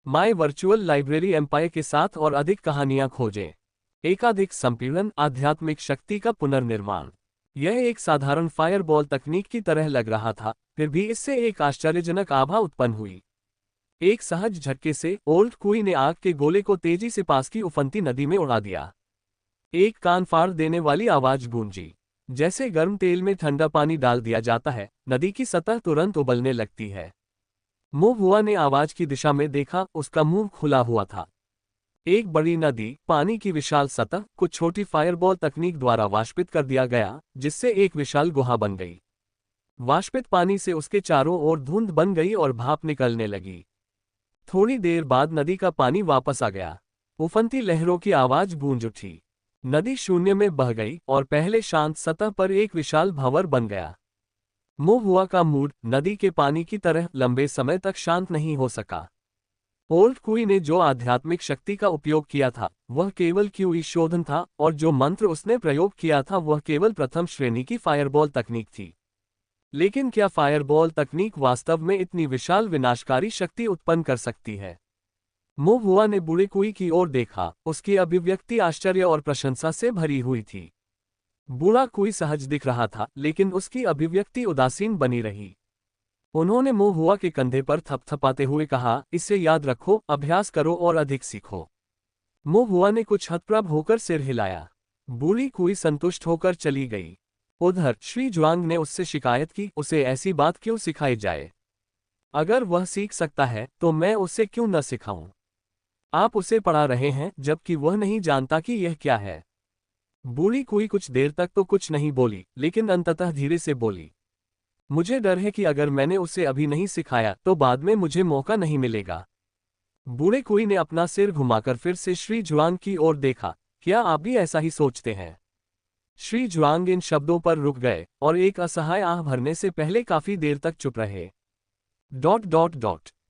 माय वर्चुअल लाइब्रेरी एम्पायर के साथ और अधिक कहानियां खोजें। एकाधिक संपीड़न, आध्यात्मिक शक्ति का पुनर्निर्माण। यह एक साधारण फायरबॉल तकनीक की तरह लग रहा था, फिर भी इससे एक आश्चर्यजनक आभा उत्पन्न हुई। एक सहज झटके से ओल्ड कुई ने आग के गोले को तेजी से पास की उफनती नदी में उड़ा दिया। एक कान फाड़ देने वाली आवाज गूंजी। जैसे गर्म तेल में ठंडा पानी डाल दिया जाता है, नदी की सतह तुरंत उबलने लगती है। मोहुआ ने आवाज की दिशा में देखा, उसका मुंह खुला हुआ था। एक बड़ी नदी, पानी की विशाल सतह, कुछ छोटी फायरबॉल तकनीक द्वारा वाष्पित कर दिया गया, जिससे एक विशाल गुहा बन गई। वाष्पित पानी से उसके चारों ओर धुंध बन गई और भाप निकलने लगी। थोड़ी देर बाद नदी का पानी वापस आ गया। उफनती लहरों की आवाज गूंज उठी। नदी शून्य में बह गई और पहले शांत सतह पर एक विशाल भंवर बन गया। मोह हुआ का मूड नदी के पानी की तरह लंबे समय तक शांत नहीं हो सका। ओल्ड कुई ने जो आध्यात्मिक शक्ति का उपयोग किया था वह केवल क्यूई शोधन था, और जो मंत्र उसने प्रयोग किया था वह केवल प्रथम श्रेणी की फायरबॉल तकनीक थी। लेकिन क्या फायरबॉल तकनीक वास्तव में इतनी विशाल विनाशकारी शक्ति उत्पन्न कर सकती है? मोह हुआ ने बूढ़े कुई की ओर देखा, उसकी अभिव्यक्ति आश्चर्य और प्रशंसा से भरी हुई थी। बूढ़ा कुई सहज दिख रहा था, लेकिन उसकी अभिव्यक्ति उदासीन बनी रही। उन्होंने मोह हुआ के कंधे पर थपथपाते हुए कहा, इसे याद रखो, अभ्यास करो और अधिक सीखो। मोह हुआ ने कुछ हतप्रभ होकर सिर हिलाया। बूढ़ी कुई संतुष्ट होकर चली गई। उधर श्री जुआंग ने उससे शिकायत की, उसे ऐसी बात क्यों सिखाई जाए? अगर वह सीख सकता है तो मैं उसे क्यों न सिखाऊं? आप उसे पढ़ा रहे हैं जबकि वह नहीं जानता कि यह क्या है। बूढ़ी कुई कुछ देर तक तो कुछ नहीं बोली, लेकिन अंततः धीरे से बोली, मुझे डर है कि अगर मैंने उसे अभी नहीं सिखाया तो बाद में मुझे मौका नहीं मिलेगा। बूढ़े कुई ने अपना सिर घुमाकर फिर से श्री जुआंग की ओर देखा, क्या आप भी ऐसा ही सोचते हैं? श्री जुआंग इन शब्दों पर रुक गए और एक असहाय आह भरने से पहले काफी देर तक चुप रहे। ...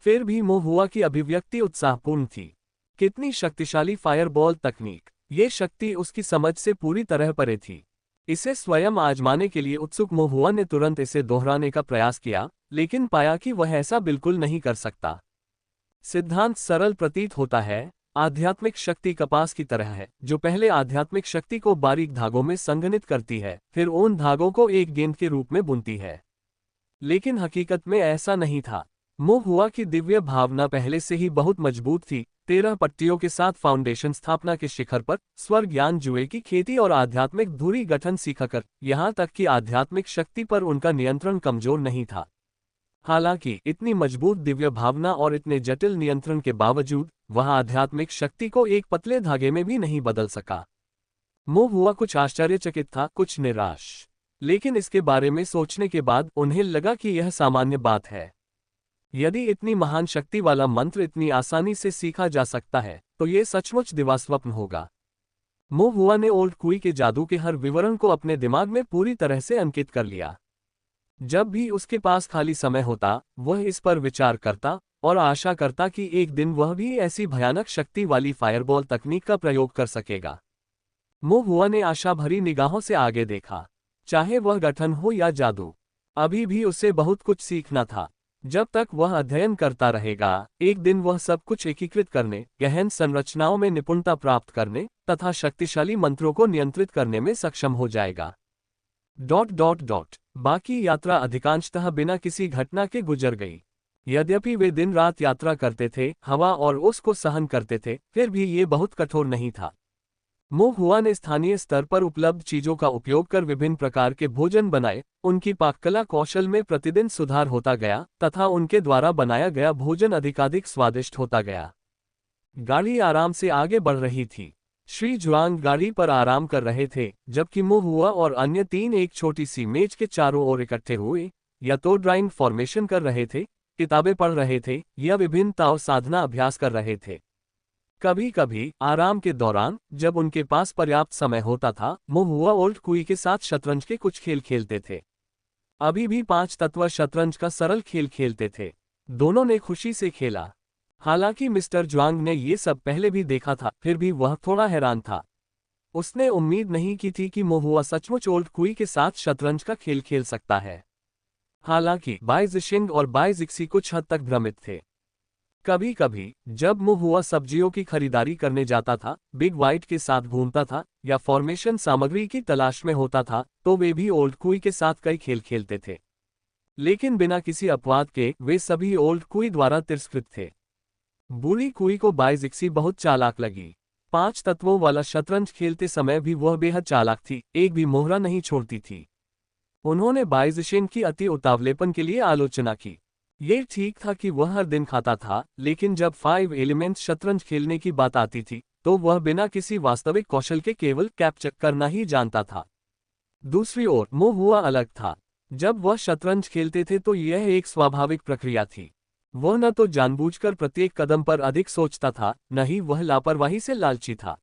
फिर भी मोह हुआ की अभिव्यक्ति उत्साहपूर्ण थी। कितनी शक्तिशाली फायरबॉल तकनीक! ये शक्ति उसकी समझ से पूरी तरह परे थी। इसे स्वयं आजमाने के लिए उत्सुक मोह हुआ ने तुरंत इसे दोहराने का प्रयास किया, लेकिन पाया कि वह ऐसा बिल्कुल नहीं कर सकता। सिद्धांत सरल प्रतीत होता है। आध्यात्मिक शक्ति कपास की तरह है, जो पहले आध्यात्मिक शक्ति को बारीक धागों में संघनित करती है, फिर उन धागों को एक गेंद के रूप में बुनती है। लेकिन हकीकत में ऐसा नहीं था। मोह हुआ की दिव्य भावना पहले से ही बहुत मजबूत थी। 13 पट्टियों के साथ फाउंडेशन स्थापना के शिखर पर स्वर्ग ज्ञान जुए की खेती और आध्यात्मिक धुरी गठन सीखकर, यहाँ तक कि आध्यात्मिक शक्ति पर उनका नियंत्रण कमजोर नहीं था। हालांकि इतनी मजबूत दिव्य भावना और इतने जटिल नियंत्रण के बावजूद वह आध्यात्मिक शक्ति को एक पतले धागे में भी नहीं बदल सका। मोह हुआ कुछ आश्चर्यचकित था, कुछ निराश। लेकिन इसके बारे में सोचने के बाद उन्हें लगा कि यह सामान्य बात है। यदि इतनी महान शक्ति वाला मंत्र इतनी आसानी से सीखा जा सकता है तो ये सचमुच दिवास्वप्न होगा। मोह हुआ ने ओल्ड कुई के जादू के हर विवरण को अपने दिमाग में पूरी तरह से अंकित कर लिया। जब भी उसके पास खाली समय होता वह इस पर विचार करता और आशा करता कि एक दिन वह भी ऐसी भयानक शक्ति वाली फायरबॉल तकनीक का प्रयोग कर सकेगा। मोह हुआ ने आशा भरी निगाहों से आगे देखा। चाहे वह गठन हो या जादू, अभी भी उसे बहुत कुछ सीखना था। जब तक वह अध्ययन करता रहेगा, एक दिन वह सब कुछ एकीकृत करने, गहन संरचनाओं में निपुणता प्राप्त करने तथा शक्तिशाली मंत्रों को नियंत्रित करने में सक्षम हो जाएगा। ... बाकी यात्रा अधिकांशतः बिना किसी घटना के गुजर गई। यद्यपि वे दिन रात यात्रा करते थे, हवा और ओस को सहन करते थे, फिर भी ये बहुत कठोर नहीं था। मोह हुआ ने स्थानीय स्तर पर उपलब्ध चीजों का उपयोग कर विभिन्न प्रकार के भोजन बनाए। उनकी पाककला कौशल में प्रतिदिन सुधार होता गया तथा उनके द्वारा बनाया गया भोजन अधिकाधिक स्वादिष्ट होता गया। गाड़ी आराम से आगे बढ़ रही थी। श्री जुआंग गाड़ी पर आराम कर रहे थे, जबकि मोह हुआ और अन्य 3 एक छोटी सी मेज के चारों ओर इकट्ठे हुए, या तो ड्राइंग फॉर्मेशन कर रहे थे, किताबें पढ़ रहे थे, या विभिन्न ताव साधना अभ्यास कर रहे थे। कभी कभी आराम के दौरान जब उनके पास पर्याप्त समय होता था, मोह हुआ ओल्ड कुई के साथ शतरंज के कुछ खेल खेलते थे। अभी भी 5 तत्व शतरंज का सरल खेल खेलते थे। दोनों ने खुशी से खेला। हालांकि मिस्टर जुआंग ने ये सब पहले भी देखा था, फिर भी वह थोड़ा हैरान था। उसने उम्मीद नहीं की थी कि मोह हुआ सचमुच ओल्ड कुई के साथ शतरंज का खेल खेल सकता है। हालांकि बाई जिशिंग और बाई जिक्सी कुछ हद तक भ्रमित थे। कभी कभी जब मोह हुआ सब्जियों की खरीदारी करने जाता था, बिग वाइट के साथ घूमता था या फॉर्मेशन सामग्री की तलाश में होता था, तो वे भी ओल्ड कुई के साथ कई खेल खेलते थे। लेकिन बिना किसी अपवाद के वे सभी ओल्ड कुई द्वारा तिरस्कृत थे। बूढ़ी कुई को बाई जिक्सी बहुत चालाक लगी। 5 तत्वों वाला शतरंज खेलते समय भी वह बेहद चालाक थी, एक भी मोहरा नहीं छोड़ती थी। उन्होंने बाई जिशिंग की अति उतावलेपन के लिए आलोचना की। ये ठीक था कि वह हर दिन खाता था, लेकिन जब 5 एलिमेंट्स शतरंज खेलने की बात आती थी तो वह बिना किसी वास्तविक कौशल के केवल कैप्चर करना ही जानता था। दूसरी ओर मोह हुआ अलग था। जब वह शतरंज खेलते थे तो यह एक स्वाभाविक प्रक्रिया थी। वह न तो जानबूझकर प्रत्येक कदम पर अधिक सोचता था, न ही वह लापरवाही से लालची था।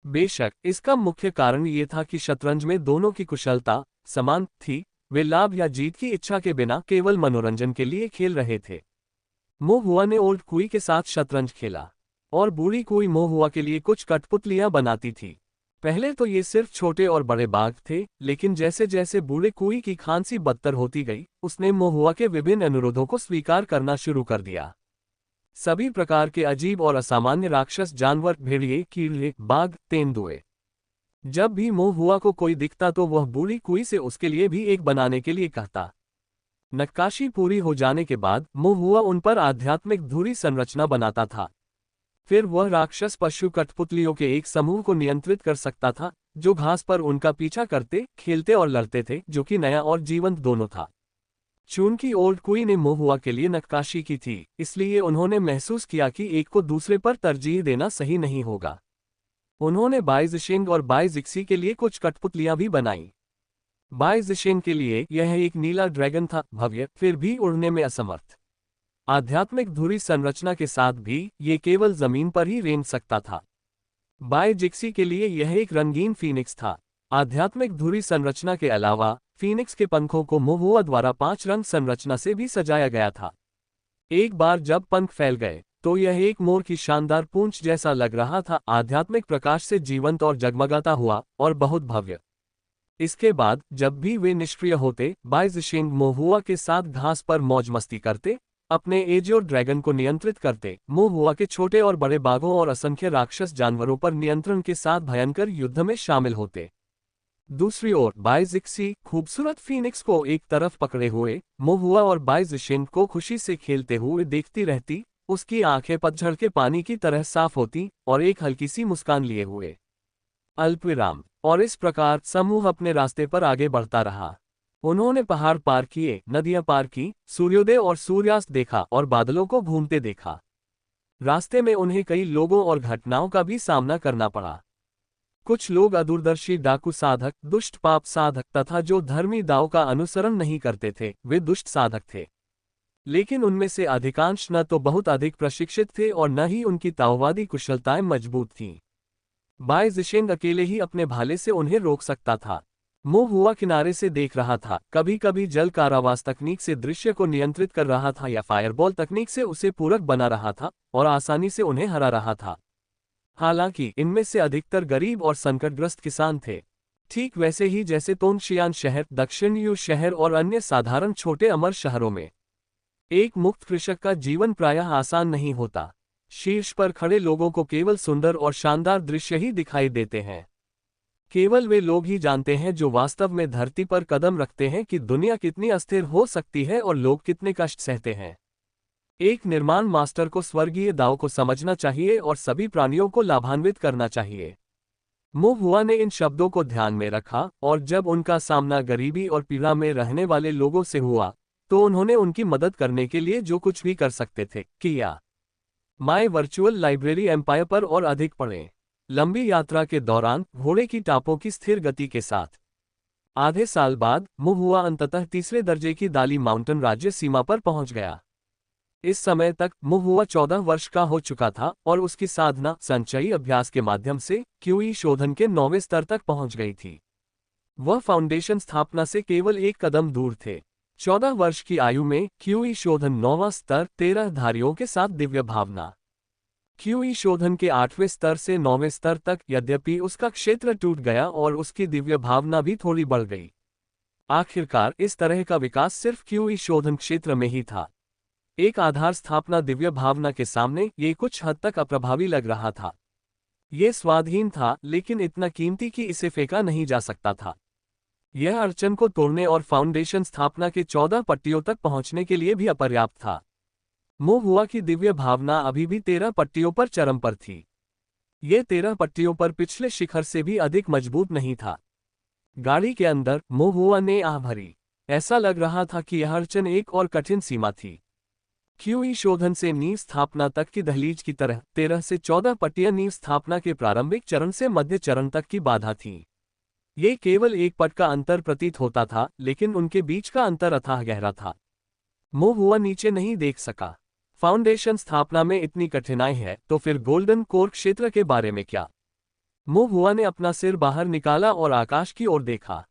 बेशक इसका मुख्य कारण ये था कि शतरंज में दोनों की कुशलता समान थी, वे लाभ या जीत की इच्छा के बिना केवल मनोरंजन के लिए खेल रहे थे। मोहुआ ने ओल्ड कुई के साथ शतरंज खेला और बूढ़ी कुई मोहुआ के लिए कुछ कठपुतलियां बनाती थी। पहले तो ये सिर्फ छोटे और बड़े बाघ थे, लेकिन जैसे जैसे बूढ़े कुई की खांसी बदतर होती गई, उसने मोहुआ के विभिन्न अनुरोधों को स्वीकार करना शुरू कर दिया। सभी प्रकार के अजीब और असामान्य राक्षस जानवर, भेड़िए, कीड़े, बाघ, तेंदुए। जब भी मोहुआ को कोई दिखता तो वह बूढ़ी कुई से उसके लिए भी एक बनाने के लिए कहता। नक्काशी पूरी हो जाने के बाद मोहुआ उन पर आध्यात्मिक धुरी संरचना बनाता था। फिर वह राक्षस पशु कठपुतलियों के एक समूह को नियंत्रित कर सकता था, जो घास पर उनका पीछा करते, खेलते और लड़ते थे, जो कि नया और जीवंत दोनों था। चूंकि ओल्ड कुई ने मोहुआ के लिए नक्काशी की थी, इसलिए उन्होंने महसूस किया कि एक को दूसरे पर तरजीह देना सही नहीं होगा। उन्होंने बाइज़िशिंग और बाइज़िक्सी के लिए कुछ कठपुतलियां भी बनाईं। बाइज़िशिंग के लिए यह एक नीला ड्रैगन था, भव्य, फिर भी उड़ने में असमर्थ। आध्यात्मिक धुरी संरचना के साथ भी ये केवल जमीन पर ही रेंग सकता था। बाइजिक्सी के लिए यह एक रंगीन फीनिक्स था। आध्यात्मिक धुरी संरचना के अलावा फीनिक्स के पंखों को मोहुआ द्वारा 5 रंग संरचना से भी सजाया गया था। एक बार जब पंख फैल गए तो यह एक मोर की शानदार पूंछ जैसा लग रहा था, आध्यात्मिक प्रकाश से जीवंत और जगमगाता हुआ और बहुत भव्य। इसके बाद जब भी वे निष्क्रिय होते, बाइज़िशिंग मोहुआ के साथ घास पर मौज मस्ती करते, अपने एजियो ड्रैगन को नियंत्रित करते, मोहुआ के छोटे और बड़े बाघों और असंख्य राक्षस जानवरों पर नियंत्रण के साथ भयंकर युद्ध में शामिल होते। दूसरी ओर बाइज़िक्सी खूबसूरत फीनिक्स को एक तरफ पकड़े हुए मोहुआ और बाइज़िशिंग को खुशी से खेलते हुए देखती रहती। उसकी आंखें पतझड़ के पानी की तरह साफ होती और एक हल्की सी मुस्कान लिए हुए अल्पविराम। और इस प्रकार समूह अपने रास्ते पर आगे बढ़ता रहा। उन्होंने पहाड़ पार किए, नदियां पार की, सूर्योदय और सूर्यास्त देखा और बादलों को घूमते देखा। रास्ते में उन्हें कई लोगों और घटनाओं का भी सामना करना पड़ा। कुछ लोग अदूरदर्शी डाकू साधक, दुष्ट पाप साधक तथा जो धर्मी दाव का अनुसरण नहीं करते थे, वे दुष्ट साधक थे। लेकिन उनमें से अधिकांश न तो बहुत अधिक प्रशिक्षित थे और न ही उनकी ताओवादी कुशलताएं मजबूत थीं। बाइज़िशिंग अकेले ही अपने भाले से उन्हें रोक सकता था। मोहुआ किनारे से देख रहा था, कभी कभी जल कारावास तकनीक से दृश्य को नियंत्रित कर रहा था या फायरबॉल तकनीक से उसे पूरक बना रहा था और आसानी से उन्हें हरा रहा था। हालांकि इनमें से अधिकतर गरीब और संकटग्रस्त किसान थे, ठीक वैसे ही जैसे तोंगशियान शहर, दक्षिण यू शहर और अन्य साधारण छोटे अमर शहरों में। एक मुक्त कृषक का जीवन प्रायः आसान नहीं होता। शीर्ष पर खड़े लोगों को केवल सुंदर और शानदार दृश्य ही दिखाई देते हैं। केवल वे लोग ही जानते हैं जो वास्तव में धरती पर कदम रखते हैं कि दुनिया कितनी अस्थिर हो सकती है और लोग कितने कष्ट सहते हैं। एक निर्माण मास्टर को स्वर्गीय दाव को समझना चाहिए और सभी प्राणियों को लाभान्वित करना चाहिए। मोहुआ ने इन शब्दों को ध्यान में रखा और जब उनका सामना गरीबी और पीड़ा में रहने वाले लोगों से हुआ तो उन्होंने उनकी मदद करने के लिए जो कुछ भी कर सकते थे, किया। माय वर्चुअल लाइब्रेरी एम्पायर पर और अधिक पढ़ें। लंबी यात्रा के दौरान घोड़े की टापों की स्थिर गति के साथ आधे साल बाद मोहुआ अंततः तीसरे दर्जे की दाली माउंटेन राज्य सीमा पर पहुंच गया। इस समय तक मोहुआ 14 वर्ष का हो चुका था और उसकी साधना संचयी अभ्यास के माध्यम से क्यूई शोधन के 9वें स्तर तक पहुंच गई थी। वह फाउंडेशन स्थापना से केवल एक कदम दूर थे। 14 वर्ष की आयु में क्यूई शोधन 9वां स्तर 13 धारियों के साथ दिव्य भावना। क्यूई शोधन के 8वें स्तर से 9वें स्तर तक यद्यपि उसका क्षेत्र टूट गया और उसकी दिव्य भावना भी थोड़ी बढ़ गई। आखिरकार इस तरह का विकास सिर्फ क्यूई शोधन क्षेत्र में ही था। एक आधार स्थापना दिव्य भावना के सामने ये कुछ हद तक अप्रभावी लग रहा था। ये स्वाधीन था, लेकिन इतना कीमती कि इसे फेंका नहीं जा सकता था। यह अड़चन को तोड़ने और फाउंडेशन स्थापना के 14 पट्टियों तक पहुंचने के लिए भी अपर्याप्त था। मोहुआ की दिव्य भावना अभी भी 13 पट्टियों पर चरम पर थी। ये 13 पट्टियों पर पिछले शिखर से भी अधिक मजबूत नहीं था। गाड़ी के अंदर मोहुआ ने आह भरी। ऐसा लग रहा था कि यह अड़चन एक और कठिन सीमा थी। क्यूई शोधन से नींव स्थापना तक की दहलीज की तरह 13 से 14 पट्टियां नींव स्थापना के प्रारंभिक चरण से मध्य चरण तक की बाधा थीं। ये केवल एक पट का अंतर प्रतीत होता था, लेकिन उनके बीच का अंतर अथाह गहरा था। मोहुआ नीचे नहीं देख सका। फाउंडेशन स्थापना में इतनी कठिनाई है तो फिर गोल्डन कोर क्षेत्र के बारे में क्या? मोहुआ ने अपना सिर बाहर निकाला और आकाश की ओर देखा।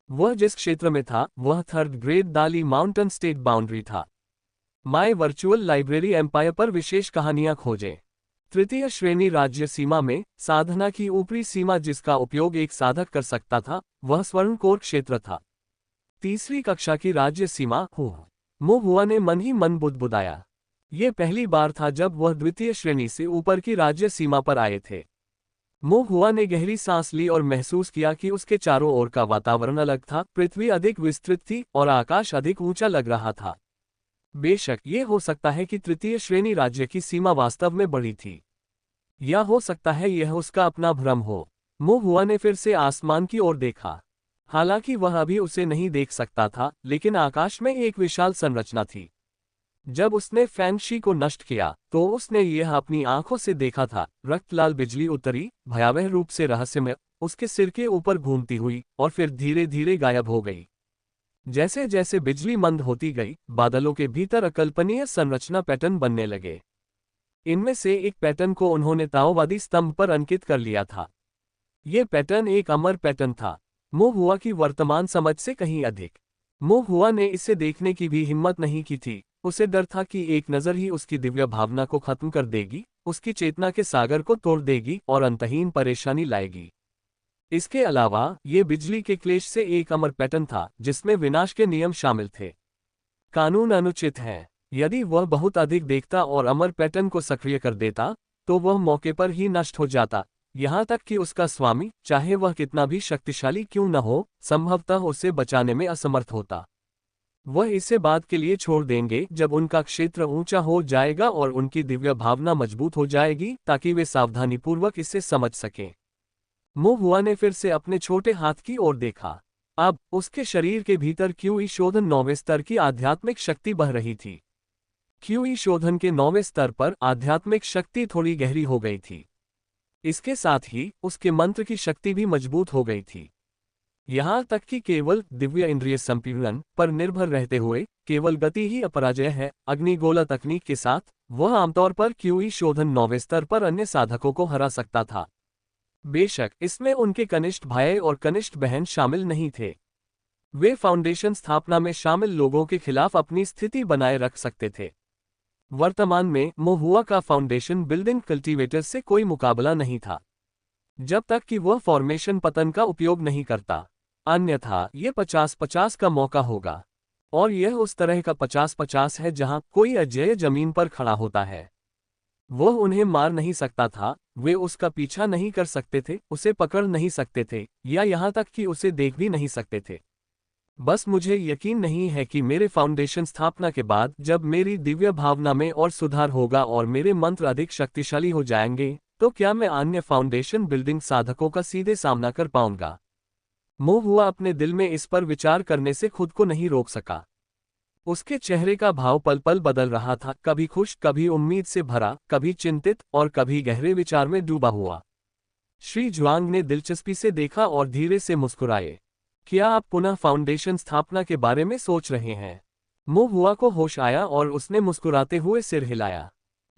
वह जिस क्षेत्र में था वह थर्ड ग्रेड दाली माउंटेन स्टेट बाउंड्री था। माय वर्चुअल लाइब्रेरी एम्पायर पर विशेष कहानियां खोजें। तृतीय श्रेणी राज्य सीमा में साधना की ऊपरी सीमा जिसका उपयोग एक साधक कर सकता था वह स्वर्णकोर क्षेत्र था। तीसरी कक्षा की राज्य सीमा मोहुआ ने मन ही मन बुदबुदाया। ये पहली बार था जब वह द्वितीय श्रेणी से ऊपर की राज्य सीमा पर आए थे। मोहुआ ने गहरी सांस ली और महसूस किया कि उसके चारों ओर का वातावरण अलग था, पृथ्वी अधिक विस्तृत थी और आकाश अधिक ऊंचा लग रहा था। बेशक ये हो सकता है कि तृतीय श्रेणी राज्य की सीमा वास्तव में बड़ी थी, या हो सकता है यह उसका अपना भ्रम हो। मोहुआ ने फिर से आसमान की ओर देखा। हालांकि वह अभी उसे नहीं देख सकता था, लेकिन आकाश में एक विशाल संरचना थी। जब उसने फैंगशी को नष्ट किया तो उसने यह अपनी आंखों से देखा था। रक्तलाल बिजली उतरी, भयावह रूप से रहस्यमय, उसके सिर के ऊपर घूमती हुई और फिर धीरे धीरे गायब हो गई। जैसे जैसे बिजली मंद होती गई, बादलों के भीतर अकल्पनीय संरचना पैटर्न बनने लगे। इनमें से एक पैटर्न को उन्होंने ताओवादी स्तंभ पर अंकित कर लिया था। यह पैटर्न एक अमर पैटर्न था, मोहुआ की वर्तमान समझ से कहीं अधिक। मोहुआ ने इसे देखने की भी हिम्मत नहीं की थी। उसे डर था कि एक नज़र ही उसकी दिव्य भावना को खत्म कर देगी, उसकी चेतना के सागर को तोड़ देगी और अंतहीन परेशानी लाएगी। इसके अलावा ये बिजली के क्लेश से एक अमर पैटर्न था जिसमें विनाश के नियम शामिल थे। कानून अनुचित है। यदि वह बहुत अधिक देखता और अमर पैटर्न को सक्रिय कर देता तो वह मौके पर ही नष्ट हो जाता, यहाँ तक कि उसका स्वामी, चाहे वह कितना भी शक्तिशाली क्यों न हो, संभवतः उसे बचाने में असमर्थ होता। वह इसे बाद के लिए छोड़ देंगे जब उनका क्षेत्र ऊंचा हो जाएगा और उनकी दिव्य भावना मजबूत हो जाएगी, ताकि वे सावधानीपूर्वक इसे समझ सकें। मोहुआ ने फिर से अपने छोटे हाथ की ओर देखा। अब उसके शरीर के भीतर क्यूई शोधन 9वें स्तर की आध्यात्मिक शक्ति बह रही थी। क्यूई शोधन के 9वें स्तर पर आध्यात्मिक शक्ति थोड़ी गहरी हो गई थी। इसके साथ ही उसके मंत्र की शक्ति भी मजबूत हो गई थी। यहाँ तक कि केवल दिव्य इंद्रिय संपीड़न पर निर्भर रहते हुए केवल गति ही अपराजय है। अग्निगोला तकनीक के साथ वह आमतौर पर क्यूई शोधन 9वें स्तर पर अन्य साधकों को हरा सकता था। बेशक इसमें उनके कनिष्ठ भाई और कनिष्ठ बहन शामिल नहीं थे। वे फाउंडेशन स्थापना में शामिल लोगों के खिलाफ अपनी स्थिति बनाए रख सकते थे। वर्तमान में मोहुआ का फाउंडेशन बिल्डिंग कल्टीवेटर से कोई मुकाबला नहीं था, जब तक कि वह फॉर्मेशन पतन का उपयोग नहीं करता। अन्यथा ये 50-50 का मौका होगा, और यह उस तरह का 50-50 है जहां कोई अजेय जमीन पर खड़ा होता है। वह उन्हें मार नहीं सकता था, वे उसका पीछा नहीं कर सकते थे, उसे पकड़ नहीं सकते थे, या यहां तक कि उसे देख भी नहीं सकते थे। बस मुझे यकीन नहीं है कि मेरे फाउंडेशन स्थापना के बाद जब मेरी दिव्य भावना में और सुधार होगा और मेरे मंत्र अधिक शक्तिशाली हो जाएंगे, तो क्या मैं अन्य फाउंडेशन बिल्डिंग साधकों का सीधे सामना कर पाऊंगा। मोहुआ अपने दिल में इस पर विचार करने से खुद को नहीं रोक सका। उसके चेहरे का भाव पल पल बदल रहा था, कभी खुश, कभी उम्मीद से भरा, कभी चिंतित और कभी गहरे विचार में डूबा हुआ। श्री जुआंग ने दिलचस्पी से देखा और धीरे से मुस्कुराए। क्या आप पुनः फाउंडेशन स्थापना के बारे में सोच रहे हैं? मोहुआ को होश आया और उसने मुस्कुराते हुए सिर हिलाया।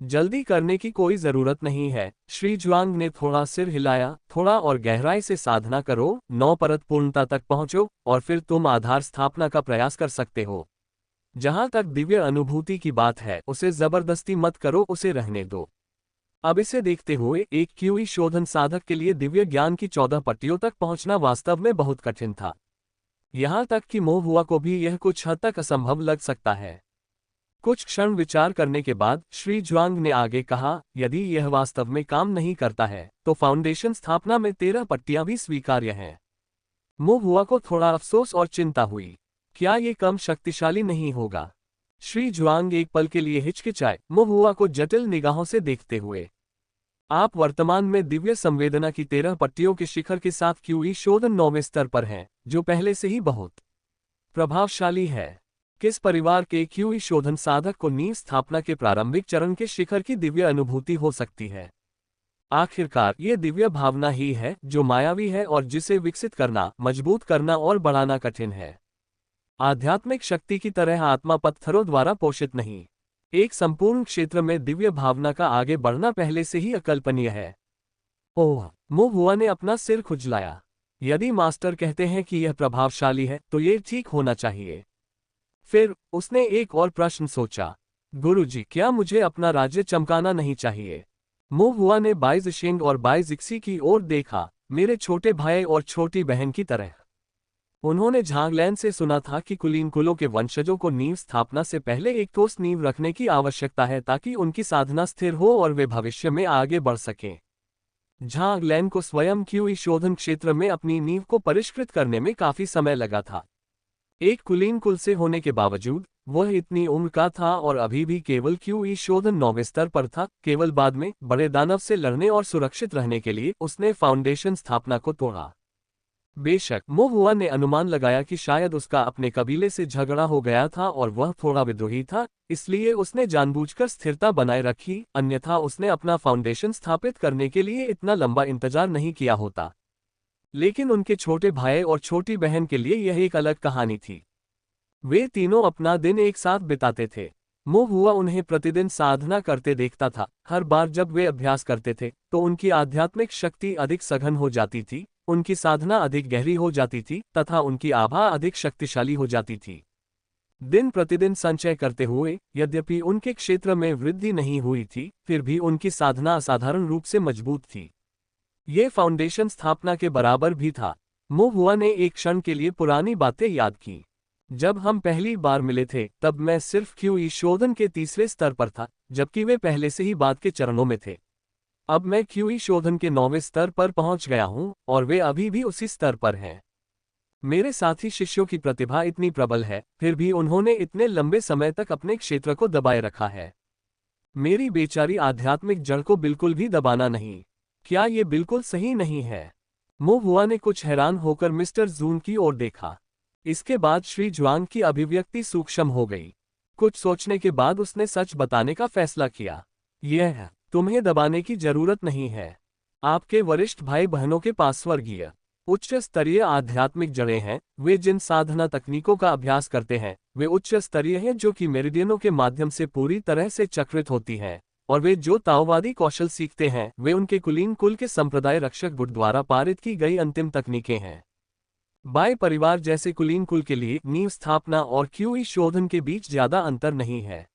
जल्दी करने की कोई जरूरत नहीं है। श्री जुआंग ने थोड़ा सिर हिलाया। थोड़ा और गहराई से साधना करो, 9 परत पूर्णता तक पहुंचो और फिर तुम आधार स्थापना का प्रयास कर सकते हो। जहां तक दिव्य अनुभूति की बात है, उसे जबरदस्ती मत करो, उसे रहने दो। अब इसे देखते हुए एक क्यूई शोधन साधक के लिए दिव्य ज्ञान की 14 पट्टियों तक पहुंचना वास्तव में बहुत कठिन था। यहां तक कि मोहुआ को भी यह कुछ हद तक असंभव लग सकता है। कुछ क्षण विचार करने के बाद श्री जुआंग ने आगे कहा, यदि यह वास्तव में काम नहीं करता है तो फाउंडेशन स्थापना में 13 पट्टियां भी स्वीकार्य हैं। मोहुआ को थोड़ा अफसोस और चिंता हुई। क्या ये कम शक्तिशाली नहीं होगा? श्री जुआंग एक पल के लिए हिचकिचाए, मोहुआ को जटिल निगाहों से देखते हुए। आप वर्तमान में दिव्य संवेदना की 13 पट्टियों के शिखर के साथ क्यूई शोधन 9वें स्तर पर हैं, जो पहले से ही बहुत प्रभावशाली है। किस परिवार के क्यूई शोधन साधक को नींव स्थापना के प्रारंभिक चरण के शिखर की दिव्य अनुभूति हो सकती है? आखिरकार ये दिव्य भावना ही है जो मायावी है और जिसे विकसित करना, मजबूत करना और बढ़ाना कठिन है। आध्यात्मिक शक्ति की तरह आत्मा पत्थरों द्वारा पोषित नहीं। एक संपूर्ण क्षेत्र में दिव्य भावना का आगे बढ़ना पहले से ही अकल्पनीय है। ओह, मोहुआ ने अपना सिर खुजलाया। यदि मास्टर कहते हैं कि यह प्रभावशाली है तो ये ठीक होना चाहिए। फिर उसने एक और प्रश्न सोचा, गुरुजी, क्या मुझे अपना राज्य चमकाना नहीं चाहिए? मो हुआ ने बाई ज़िशिंग और बाई ज़िक्सी की ओर देखा, मेरे छोटे भाई और छोटी बहन की तरह। उन्होंने झांगलैन से सुना था कि कुलीन कुलों के वंशजों को नींव स्थापना से पहले एक ठोस नींव रखने की आवश्यकता है ताकि उनकी साधना स्थिर हो और वे भविष्य में आगे बढ़ सकें। झांगलैन को स्वयं क्यूई शोधन क्षेत्र में अपनी नींव को परिष्कृत करने में काफी समय लगा था। एक कुलीन कुल से होने के बावजूद वह इतनी उम्र का था और अभी भी केवल क्यूई शोधन 9वें स्तर पर था। केवल बाद में बड़े दानव से लड़ने और सुरक्षित रहने के लिए उसने फाउंडेशन स्थापना को तोड़ा। बेशक मो हुआ ने अनुमान लगाया कि शायद उसका अपने कबीले से झगड़ा हो गया था और वह थोड़ा विद्रोही था, इसलिए उसने जानबूझकर स्थिरता बनाए रखी, अन्यथा उसने अपना फाउंडेशन स्थापित करने के लिए इतना लंबा इंतजार नहीं किया होता। लेकिन उनके छोटे भाई और छोटी बहन के लिए यह एक अलग कहानी थी। वे तीनों अपना दिन एक साथ बिताते थे। मो हुआ उन्हें प्रतिदिन साधना करते देखता था। हर बार जब वे अभ्यास करते थे तो उनकी आध्यात्मिक शक्ति अधिक सघन हो जाती थी, उनकी साधना अधिक गहरी हो जाती थी तथा उनकी आभा अधिक शक्तिशाली हो जाती थी। दिन प्रतिदिन संचय करते हुए यद्यपि उनके क्षेत्र में वृद्धि नहीं हुई थी, फिर भी उनकी साधना असाधारण रूप से मजबूत थी। ये फाउंडेशन स्थापना के बराबर भी था। मो हुआ ने एक क्षण के लिए पुरानी बातें याद की। जब हम पहली बार मिले थे तब मैं सिर्फ क्यूई शोधन के तीसरे स्तर पर था, जबकि वे पहले से ही बाद के चरणों में थे। अब मैं क्यूई शोधन के 9वें स्तर पर पहुंच गया हूं और वे अभी भी उसी स्तर पर हैं। मेरे साथी शिष्यों की प्रतिभा इतनी प्रबल है, फिर भी उन्होंने इतने लंबे समय तक अपने क्षेत्र को दबाए रखा है। मेरी बेचारी आध्यात्मिक जड़ को बिल्कुल भी दबाना नहीं। क्या ये बिल्कुल सही नहीं है? मो हुआ ने कुछ हैरान होकर मिस्टर जून की ओर देखा। इसके बाद श्री जुआंग की अभिव्यक्ति सूक्ष्म हो गई। कुछ सोचने के बाद उसने सच बताने का फैसला किया। यह है, तुम्हें दबाने की जरूरत नहीं है। आपके वरिष्ठ भाई बहनों के पास स्वर्गीय उच्च स्तरीय आध्यात्मिक जड़ें हैं। वे जिन साधना तकनीकों का अभ्यास करते हैं वे उच्च स्तरीय हैं, जो कि मेरिडियनों के माध्यम से पूरी तरह से चक्रित होती हैं, और वे जो ताओवादी कौशल सीखते हैं वे उनके कुलीन कुल के संप्रदाय रक्षक बुद्ध द्वारा पारित की गई अंतिम तकनीकें हैं। बाय परिवार जैसे कुलीन कुल के लिए नींव स्थापना और क्यूई शोधन के बीच ज्यादा अंतर नहीं है।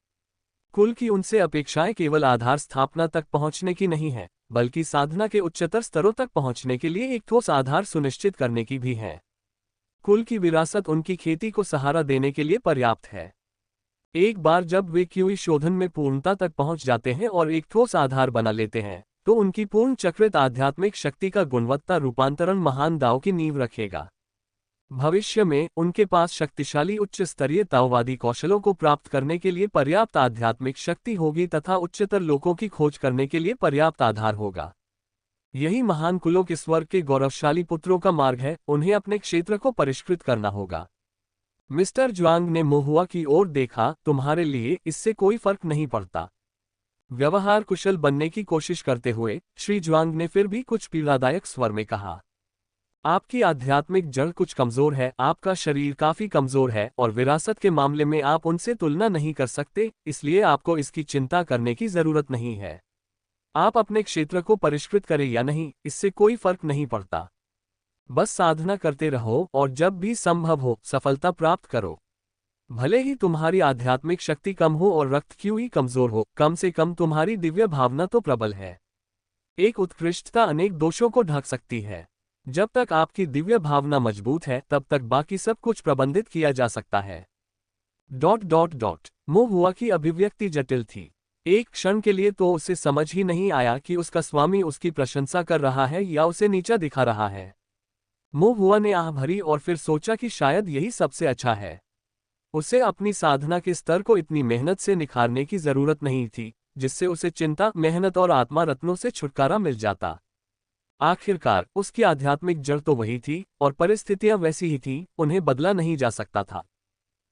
कुल की उनसे अपेक्षाएं केवल आधार स्थापना तक पहुंचने की नहीं है, बल्कि साधना के उच्चतर स्तरों तक पहुंचने के लिए एक ठोस आधार सुनिश्चित करने की भी है। कुल की विरासत उनकी खेती को सहारा देने के लिए पर्याप्त है। एक बार जब वे क्यूई शोधन में पूर्णता तक पहुंच जाते हैं और एक ठोस आधार बना लेते हैं, तो उनकी पूर्ण चक्रित आध्यात्मिक शक्ति का गुणवत्ता रूपांतरण महान दाव की नींव रखेगा। भविष्य में उनके पास शक्तिशाली उच्च स्तरीय ताओवादी कौशलों को प्राप्त करने के लिए पर्याप्त आध्यात्मिक शक्ति होगी तथा उच्चतर लोकों की खोज करने के लिए पर्याप्त आधार होगा। यही महान कुलों के स्वर्ग के गौरवशाली पुत्रों का मार्ग है। उन्हें अपने क्षेत्र को परिष्कृत करना होगा। मिस्टर जुआंग ने मोहुआ की ओर देखा, तुम्हारे लिए इससे कोई फर्क नहीं पड़ता। व्यवहार कुशल बनने की कोशिश करते हुए श्री जुआंग ने फिर भी कुछ पीड़ादायक स्वर में कहा, आपकी आध्यात्मिक जड़ कुछ कमजोर है, आपका शरीर काफी कमजोर है और विरासत के मामले में आप उनसे तुलना नहीं कर सकते, इसलिए आपको इसकी चिंता करने की जरूरत नहीं है। आप अपने क्षेत्र को परिष्कृत करें या नहीं, इससे कोई फर्क नहीं पड़ता। बस साधना करते रहो और जब भी संभव हो सफलता प्राप्त करो। भले ही तुम्हारी आध्यात्मिक शक्ति कम हो और रक्त क्यों ही कमजोर हो, कम से कम तुम्हारी दिव्य भावना तो प्रबल है। एक उत्कृष्टता अनेक दोषों को ढक सकती है। जब तक आपकी दिव्य भावना मजबूत है तब तक बाकी सब कुछ प्रबंधित किया जा सकता है। ... मो हुआ की अभिव्यक्ति जटिल थी। एक क्षण के लिए तो उसे समझ ही नहीं आया कि उसका स्वामी उसकी प्रशंसा कर रहा है या उसे नीचा दिखा रहा है। मो हुआ ने आह भरी और फिर सोचा कि शायद यही सबसे अच्छा है। उसे अपनी साधना के स्तर को इतनी मेहनत से निखारने की जरूरत नहीं थी, जिससे उसे चिंता, मेहनत और आत्मा रत्नों से छुटकारा मिल जाता। आखिरकार उसकी आध्यात्मिक जड़ तो वही थी और परिस्थितियां वैसी ही थीं, उन्हें बदला नहीं जा सकता था।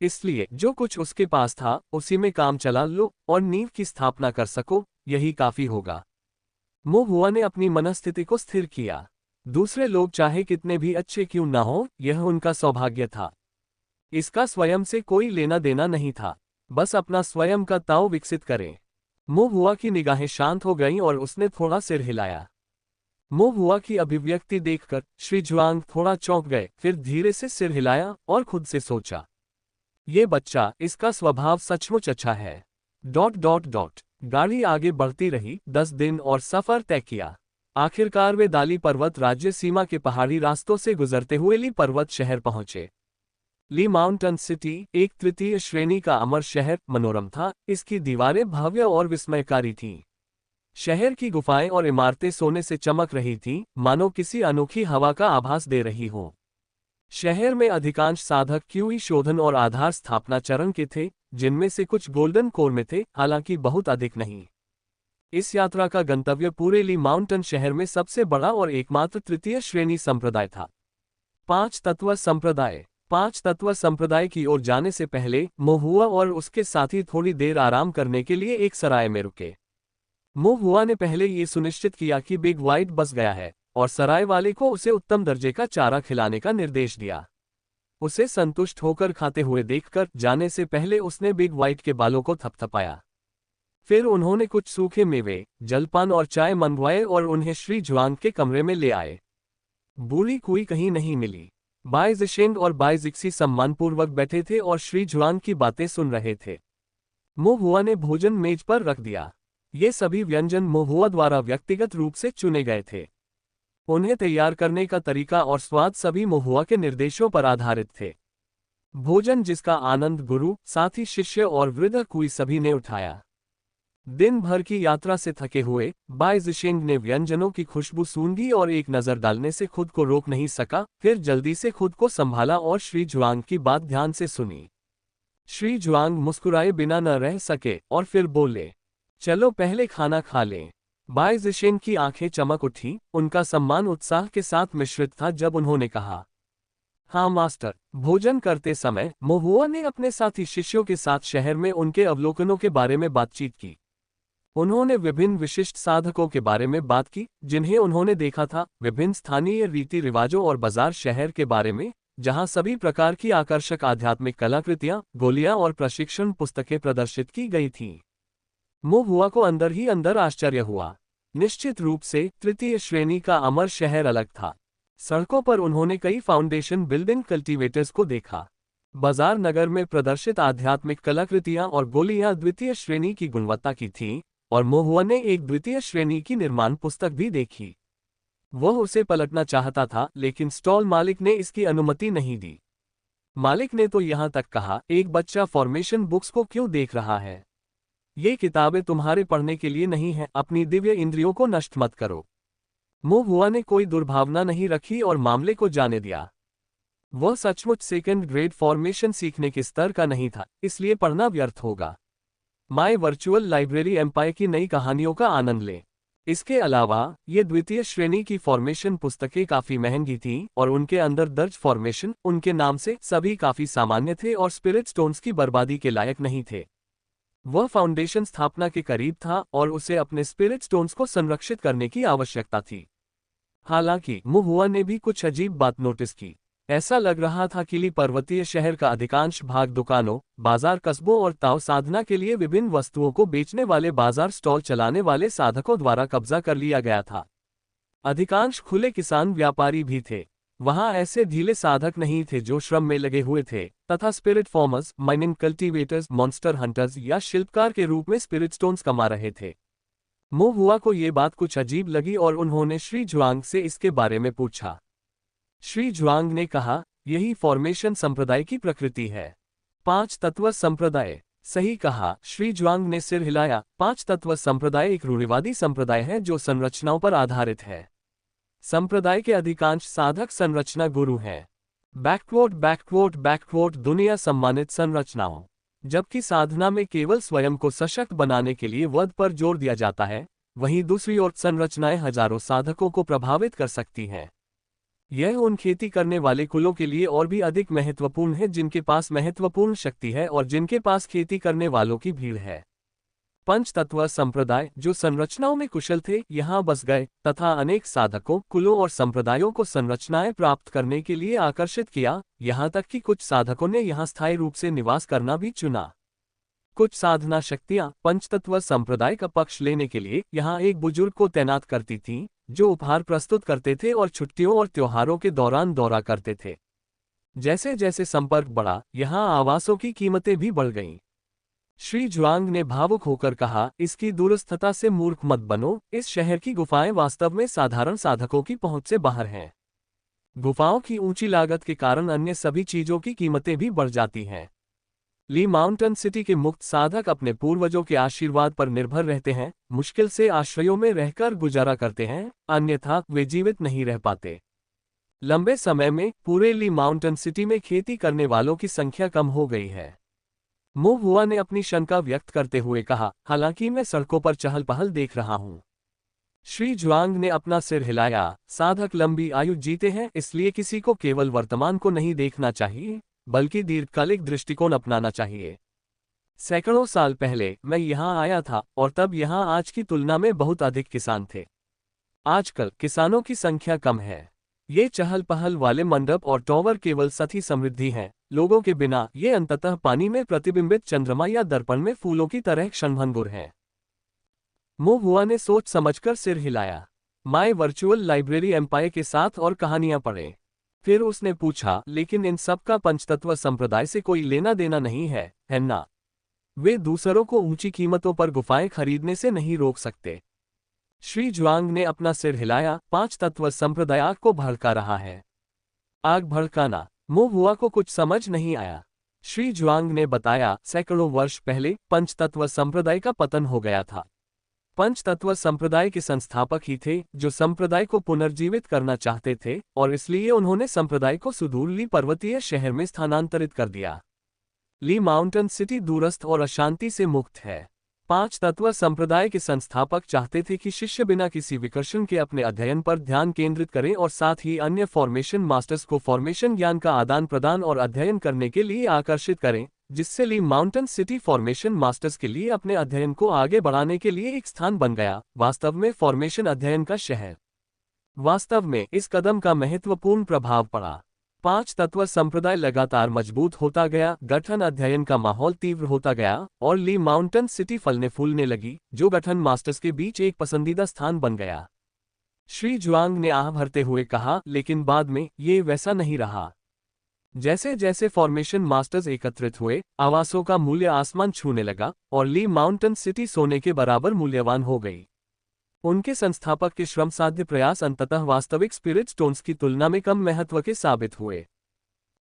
इसलिए जो कुछ उसके पास था उसी में काम चला लो और नींव की स्थापना कर सको, यही काफी होगा। मो हुआ ने अपनी मनस्थिति को स्थिर किया। दूसरे लोग चाहे कितने भी अच्छे क्यों ना हो, यह उनका सौभाग्य था। इसका स्वयं से कोई लेना देना नहीं था। बस अपना स्वयं का ताओ विकसित करें। मो हुआ की निगाहें शांत हो गईं और उसने थोड़ा सिर हिलाया। मोहुआ की अभिव्यक्ति देखकर श्री जुआंग थोड़ा चौंक गए, फिर धीरे से सिर हिलाया और खुद से सोचा, ये बच्चा, इसका स्वभाव सचमुच अच्छा है। गाड़ी आगे बढ़ती रही। 10 दिन और सफर तय किया। आखिरकार वे दाली पर्वत राज्य सीमा के पहाड़ी रास्तों से गुजरते हुए ली पर्वत शहर पहुंचे। ली माउंटेन सिटी एक तृतीय श्रेणी का अमर शहर मनोरम था। इसकी दीवारें भव्य और विस्मयकारी थीं। शहर की गुफाएं और इमारतें सोने से चमक रही थीं, मानो किसी अनोखी हवा का आभास दे रही हो। शहर में अधिकांश साधक क्यूई शोधन और आधार स्थापना चरण के थे, जिनमें से कुछ गोल्डन कोर में थे, हालांकि बहुत अधिक नहीं। इस यात्रा का गंतव्य पूरे ली माउंटेन शहर में सबसे बड़ा और एकमात्र तृतीय श्रेणी संप्रदाय था, 5 तत्व संप्रदाय। 5 तत्व संप्रदाय की ओर जाने से पहले मोहुआ और उसके साथी थोड़ी देर आराम करने के लिए एक सराय में रुके। मोहुआ ने पहले ये सुनिश्चित किया कि बिग व्हाइट बस गया है और सराय वाले को उसे उत्तम दर्जे का चारा खिलाने का निर्देश दिया। उसे संतुष्ट होकर खाते हुए देखकर जाने से पहले उसने बिग व्हाइट के बालों को थपथपाया। फिर उन्होंने कुछ सूखे मेवे, जलपान और चाय मंगवाए और उन्हें श्री जुआंग के कमरे में ले आए। बूढ़ी कुई कहीं नहीं मिली। बाई जिशेंग और बाई जिक्सी सम्मानपूर्वक बैठे थे और श्री जुआंग की बातें सुन रहे थे। मोहुआ ने भोजन मेज पर रख दिया। ये सभी व्यंजन मोहुआ द्वारा व्यक्तिगत रूप से चुने गए थे। उन्हें तैयार करने का तरीका और स्वाद सभी मोहुआ के निर्देशों पर आधारित थे। भोजन जिसका आनंद गुरु, साथी, शिष्य और वृद्ध कुई सभी ने उठाया। दिन भर की यात्रा से थके हुए बाई जिशेंग ने व्यंजनों की खुशबू सूंघी और एक नजर डालने से खुद को रोक नहीं सका। फिर जल्दी से खुद को संभाला और श्री जुआंग की बात ध्यान से सुनी। श्री जुआंग मुस्कुराए बिना न रह सके और फिर बोले, चलो पहले खाना खा लें। बाई जिशेंग की आंखें चमक उठी। उनका सम्मान उत्साह के साथ मिश्रित था जब उन्होंने कहा, हाँ मास्टर। भोजन करते समय मोहुआ ने अपने साथी शिष्यों के साथ शहर में उनके अवलोकनों के बारे में बातचीत की। उन्होंने विभिन्न विशिष्ट साधकों के बारे में बात की जिन्हें उन्होंने देखा था, विभिन्न स्थानीय रीति रिवाजों और बाजार शहर के बारे में, जहां सभी प्रकार की आकर्षक आध्यात्मिक कलाकृतियां, गोलियां और प्रशिक्षण पुस्तकें प्रदर्शित की गई थीं। मोहुआ को अंदर ही अंदर आश्चर्य हुआ। निश्चित रूप से तृतीय श्रेणी का अमर शहर अलग था। सड़कों पर उन्होंने कई फाउंडेशन बिल्डिंग कल्टीवेटर्स को देखा। बाजार नगर में प्रदर्शित आध्यात्मिक कलाकृतियां और गोलियां द्वितीय श्रेणी की गुणवत्ता की थीं, और मोहुआ ने एक द्वितीय श्रेणी की निर्माण पुस्तक भी देखी। वह उसे पलटना चाहता था, लेकिन स्टॉल मालिक ने इसकी अनुमति नहीं दी। मालिक ने तो यहां तक कहा, एक बच्चा फॉर्मेशन बुक्स को क्यों देख रहा है? ये किताबें तुम्हारे पढ़ने के लिए नहीं हैं, अपनी दिव्य इंद्रियों को नष्ट मत करो। मोहुआ ने कोई दुर्भावना नहीं रखी और मामले को जाने दिया। वह सचमुच सेकंड ग्रेड फॉर्मेशन सीखने के स्तर का नहीं था, इसलिए पढ़ना व्यर्थ होगा। माय वर्चुअल लाइब्रेरी एम्पायर की नई कहानियों का आनंद लें। इसके अलावा ये द्वितीय श्रेणी की फॉर्मेशन पुस्तकें काफी महंगी थीं और उनके अंदर दर्ज फॉर्मेशन, उनके नाम से, सभी काफी सामान्य थे और स्पिरिट स्टोन्स की बर्बादी के लायक नहीं थे। वह फाउंडेशन स्थापना के करीब था और उसे अपने स्पिरिट स्टोन्स को संरक्षित करने की आवश्यकता थी। हालांकि मोहुआ ने भी कुछ अजीब बात नोटिस की। ऐसा लग रहा था कि ली पर्वतीय शहर का अधिकांश भाग दुकानों, बाजार कस्बों और ताओ साधना के लिए विभिन्न वस्तुओं को बेचने वाले बाजार स्टॉल चलाने वाले साधकों द्वारा कब्जा कर लिया गया था। अधिकांश खुले किसान व्यापारी भी थे। वहां ऐसे ढीले साधक नहीं थे जो श्रम में लगे हुए थे, तथा spirit formers, mining cultivators, monster hunters या शिल्पकार के रूप में स्पिरिट स्टोन्स कमा रहे थे। मोहुआ को ये बात कुछ अजीब लगी और उन्होंने श्री जुआंग से इसके बारे में पूछा। श्री जुआंग ने कहा, यही फॉर्मेशन संप्रदाय की प्रकृति है। 5 तत्व संप्रदाय। सही कहा, श्री जुआंग ने सिर हिलाया। 5 तत्व संप्रदाय एक रूढ़िवादी संप्रदाय है जो संरचनाओं पर आधारित है। संप्रदाय के अधिकांश साधक संरचना गुरु हैं। दुनिया सम्मानित संरचनाओं। जबकि साधना में केवल स्वयं को सशक्त बनाने के लिए वध पर जोर दिया जाता है, वहीं दूसरी ओर संरचनाएं हजारों साधकों को प्रभावित कर सकती हैं। यह उन खेती करने वाले कुलों के लिए और भी अधिक महत्वपूर्ण है जिनके पास महत्वपूर्ण शक्ति है और जिनके पास खेती करने वालों की भीड़ है। पंचतत्व संप्रदाय, जो संरचनाओं में कुशल थे, यहाँ बस गए तथा अनेक साधकों, कुलों और संप्रदायों को संरचनाएं प्राप्त करने के लिए आकर्षित किया, यहाँ तक कि कुछ साधकों ने यहाँ स्थायी रूप से निवास करना भी चुना। कुछ साधना शक्तियां पंचतत्व संप्रदाय का पक्ष लेने के लिए यहाँ एक बुजुर्ग को तैनात करती थीं, जो उपहार प्रस्तुत करते थे और छुट्टियों और त्योहारों के दौरान दौरा करते थे। जैसे जैसे संपर्क बढ़ा, यहाँ आवासों की कीमतें भी बढ़ गईं। श्री जुआंग ने भावुक होकर कहा, इसकी दूरस्थता से मूर्ख मत बनो, इस शहर की गुफाएं वास्तव में साधारण साधकों की पहुंच से बाहर हैं। गुफाओं की ऊंची लागत के कारण अन्य सभी चीजों की कीमतें भी बढ़ जाती हैं। ली माउंटेन सिटी के मुक्त साधक अपने पूर्वजों के आशीर्वाद पर निर्भर रहते हैं, मुश्किल से आश्रयों में रहकर गुजारा करते हैं, अन्यथा वे जीवित नहीं रह पाते। लंबे समय में पूरे ली माउंटेन सिटी में खेती करने वालों की संख्या कम हो गई है। मो हुआ ने अपनी शंका व्यक्त करते हुए कहा, हालांकि मैं सड़कों पर चहल पहल देख रहा हूं। श्री जुआंग ने अपना सिर हिलाया, साधक लंबी आयु जीते हैं, इसलिए किसी को केवल वर्तमान को नहीं देखना चाहिए, बल्कि दीर्घकालिक दृष्टिकोण अपनाना चाहिए। सैकड़ों साल पहले मैं यहाँ आया था और तब यहाँ आज की तुलना में बहुत अधिक किसान थे। आजकल किसानों की संख्या कम है। ये चहल पहल वाले मंडप और टॉवर केवल सतही समृद्धि हैं, लोगों के बिना ये अंततः पानी में प्रतिबिंबित चंद्रमा या दर्पण में फूलों की तरह क्षणभंगुर हैं। मो हुआ ने सोच समझकर सिर हिलाया। माय वर्चुअल लाइब्रेरी एम्पायर के साथ और कहानियां पढ़ें। फिर उसने पूछा, लेकिन इन सब का पंचतत्व संप्रदाय से कोई लेना देना नहीं है ना? वे दूसरों को ऊंची कीमतों पर गुफाएं खरीदने से नहीं रोक सकते। श्री जुआंग ने अपना सिर हिलाया, पांच तत्व संप्रदाय आग को भड़का रहा है। आग भड़काना? मो हुआ को कुछ समझ नहीं आया। श्री जुआंग ने बताया, सैकड़ों वर्ष पहले पंचतत्व संप्रदाय का पतन हो गया था। पंचतत्व संप्रदाय के संस्थापक ही थे जो संप्रदाय को पुनर्जीवित करना चाहते थे, और इसलिए उन्होंने संप्रदाय को सुदूर ली पर्वतीय शहर में स्थानांतरित कर दिया। ली माउंटेन सिटी दूरस्थ और अशांति से मुक्त है। पांच तत्व संप्रदाय के संस्थापक चाहते थे कि शिष्य बिना किसी विकर्षण के अपने अध्ययन पर ध्यान केंद्रित करें और साथ ही अन्य फॉर्मेशन मास्टर्स को फॉर्मेशन ज्ञान का आदान प्रदान और अध्ययन करने के लिए आकर्षित करें, जिससे ली माउंटेन सिटी फॉर्मेशन मास्टर्स के लिए अपने अध्ययन को आगे बढ़ाने के लिए एक स्थान बन गया, वास्तव में फॉर्मेशन अध्ययन का शहर। वास्तव में इस कदम का महत्वपूर्ण प्रभाव पड़ा। पांच तत्व संप्रदाय लगातार मजबूत होता गया, गठन अध्ययन का माहौल तीव्र होता गया और ली माउंटेन सिटी फलने फूलने लगी, जो गठन मास्टर्स के बीच एक पसंदीदा स्थान बन गया। श्री जुआंग ने आह भरते हुए कहा, लेकिन बाद में ये वैसा नहीं रहा। जैसे जैसे फॉर्मेशन मास्टर्स एकत्रित हुए, आवासों का मूल्य आसमान छूने लगा और ली माउंटेन सिटी सोने के बराबर मूल्यवान हो गई। उनके संस्थापक के श्रमसाध्य प्रयास अंततः वास्तविक स्पिरिट स्टोन्स की तुलना में कम महत्व के साबित हुए।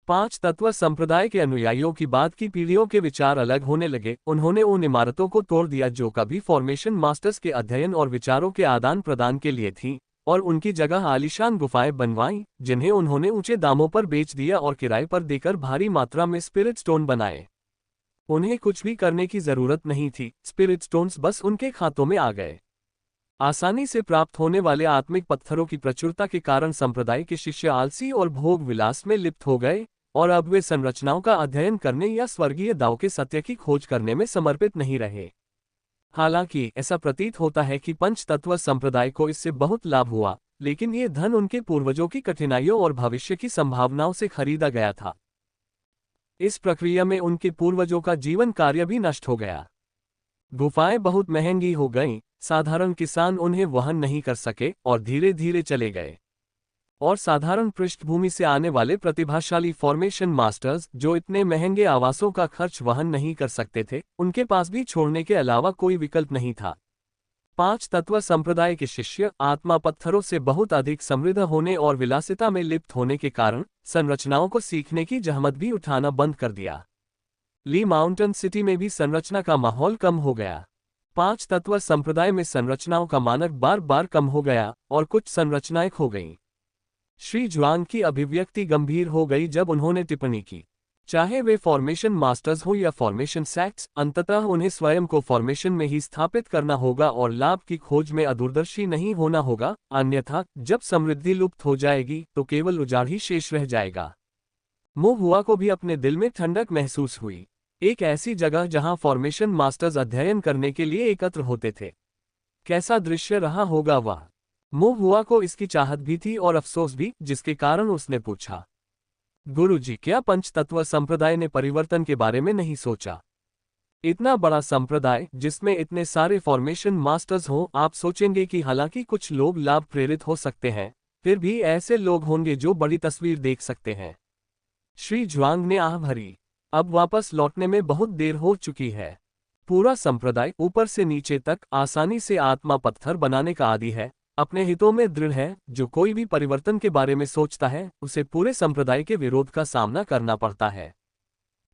पांच तत्व संप्रदाय के अनुयायियों की बाद की पीढ़ियों के विचार अलग होने लगे। उन्होंने उन इमारतों को तोड़ दिया जो कभी फॉर्मेशन मास्टर्स के अध्ययन और विचारों के आदान प्रदान के लिए थीं, और उनकी जगह आलीशान गुफाएं बनवाईं, जिन्हें उन्होंने ऊंचे दामों पर बेच दिया और किराए पर देकर भारी मात्रा में स्पिरिट स्टोन बनाए। उन्हें कुछ भी करने की जरूरत नहीं थी, स्पिरिट स्टोन्स बस उनके खातों में आ गए। आसानी से प्राप्त होने वाले आत्मिक पत्थरों की प्रचुरता के कारण संप्रदाय के शिष्य आलसी और भोग विलास में लिप्त हो गए, और अब वे संरचनाओं का अध्ययन करने या स्वर्गीय दाव के सत्य की खोज करने में समर्पित नहीं रहे। हालांकि ऐसा प्रतीत होता है कि पंच तत्व संप्रदाय को इससे बहुत लाभ हुआ, लेकिन ये धन उनके पूर्वजों की कठिनाइयों और भविष्य की संभावनाओं से खरीदा गया था। इस प्रक्रिया में उनके पूर्वजों का जीवन कार्य भी नष्ट हो गया। गुफाएं बहुत महंगी हो गईं, साधारण किसान उन्हें वहन नहीं कर सके और धीरे धीरे चले गए। और साधारण पृष्ठभूमि से आने वाले प्रतिभाशाली फॉर्मेशन मास्टर्स, जो इतने महंगे आवासों का खर्च वहन नहीं कर सकते थे, उनके पास भी छोड़ने के अलावा कोई विकल्प नहीं था। पांच तत्व संप्रदाय के शिष्य आत्मा पत्थरों से बहुत अधिक समृद्ध होने और विलासिता में लिप्त होने के कारण संरचनाओं को सीखने की जहमत भी उठाना बंद कर दिया। ली माउंटेन सिटी में भी संरचना का माहौल कम हो गया। पांच तत्व संप्रदाय में संरचनाओं का मानक बार बार कम हो गया और कुछ संरचनाएं खो गईं। श्री जुआंग की अभिव्यक्ति गंभीर हो गई जब उन्होंने टिप्पणी की, चाहे वे फॉर्मेशन मास्टर्स हो या फॉर्मेशन सेक्ट्स, अंततः उन्हें स्वयं को फॉर्मेशन में ही स्थापित करना होगा और लाभ की खोज में अदूरदर्शी नहीं होना होगा, अन्यथा जब समृद्धि लुप्त हो जाएगी तो केवल उजाड़ ही शेष रह जाएगा। मो हुआ को भी अपने दिल में ठंडक महसूस हुई। एक ऐसी जगह जहां फॉर्मेशन मास्टर्स अध्ययन करने के लिए एकत्र होते थे। कैसा दृश्य रहा होगा वह। मो हुआ को इसकी चाहत भी थी और अफसोस भी, जिसके कारण उसने पूछा, गुरुजी, क्या पंच तत्व संप्रदाय ने परिवर्तन के बारे में नहीं सोचा? इतना बड़ा संप्रदाय जिसमें इतने सारे फॉर्मेशन मास्टर्स हों, आप सोचेंगे कि हालांकि कुछ लोग लाभ प्रेरित हो सकते हैं, फिर भी ऐसे लोग होंगे जो बड़ी तस्वीर देख सकते हैं। श्री ज्वांग ने आह भरी। अब वापस लौटने में बहुत देर हो चुकी है। पूरा संप्रदाय ऊपर से नीचे तक आसानी से आत्मा पत्थर बनाने का आदी है, अपने हितों में दृढ़ है। जो कोई भी परिवर्तन के बारे में सोचता है उसे पूरे संप्रदाय के विरोध का सामना करना पड़ता है।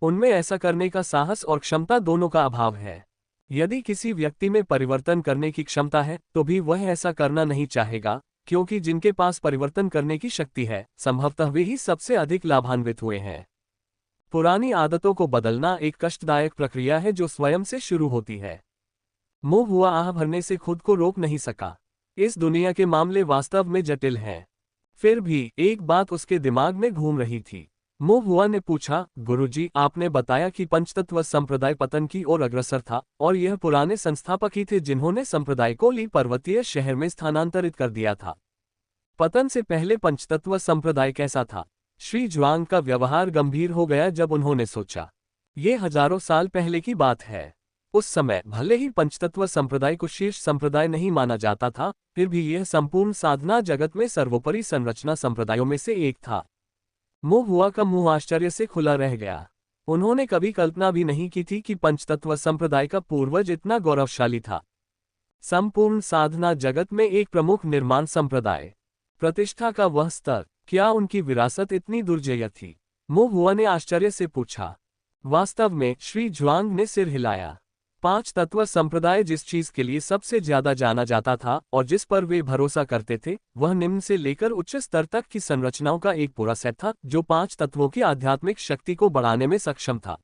उनमें ऐसा करने का साहस और क्षमता दोनों का अभाव है। यदि किसी व्यक्ति में परिवर्तन करने की क्षमता है तो भी वह ऐसा करना नहीं चाहेगा, क्योंकि जिनके पास परिवर्तन करने की शक्ति है संभवतः वे ही सबसे अधिक लाभान्वित हुए हैं। पुरानी आदतों को बदलना एक कष्टदायक प्रक्रिया है जो स्वयं से शुरू होती है। मोह हुआ आह भरने से खुद को रोक नहीं सका। इस दुनिया के मामले वास्तव में जटिल हैं। फिर भी एक बात उसके दिमाग में घूम रही थी। मोह हुआ ने पूछा, गुरुजी, आपने बताया कि पंचतत्व संप्रदाय पतन की ओर अग्रसर था और यह पुराने संस्थापक ही थे जिन्होंने संप्रदाय को ली पर्वतीय शहर में स्थानांतरित कर दिया था। पतन से पहले पंचतत्व संप्रदाय कैसा था? श्री ज्वांग का व्यवहार गंभीर हो गया जब उन्होंने सोचा। ये हजारों साल पहले की बात है। उस समय भले ही पंचतत्व संप्रदाय को शीर्ष संप्रदाय नहीं माना जाता था, फिर भी यह संपूर्ण साधना जगत में सर्वोपरि संरचना संप्रदायों में से एक था। मोह हुआ का मुंह आश्चर्य से खुला रह गया। उन्होंने कभी कल्पना भी नहीं की थी कि पंचतत्व संप्रदाय का पूर्वज इतना गौरवशाली था। संपूर्ण साधना जगत में एक प्रमुख निर्माण संप्रदाय, प्रतिष्ठा का वह स्तर, क्या उनकी विरासत इतनी दुर्जय थी? मोह हुआ ने आश्चर्य से पूछा। वास्तव में, श्री ज्वांग ने सिर हिलाया। पांच तत्व संप्रदाय जिस चीज के लिए सबसे ज्यादा जाना जाता था और जिस पर वे भरोसा करते थे, वह निम्न से लेकर उच्च स्तर तक की संरचनाओं का एक पूरा सेट था जो पांच तत्वों की आध्यात्मिक शक्ति को बढ़ाने में सक्षम था।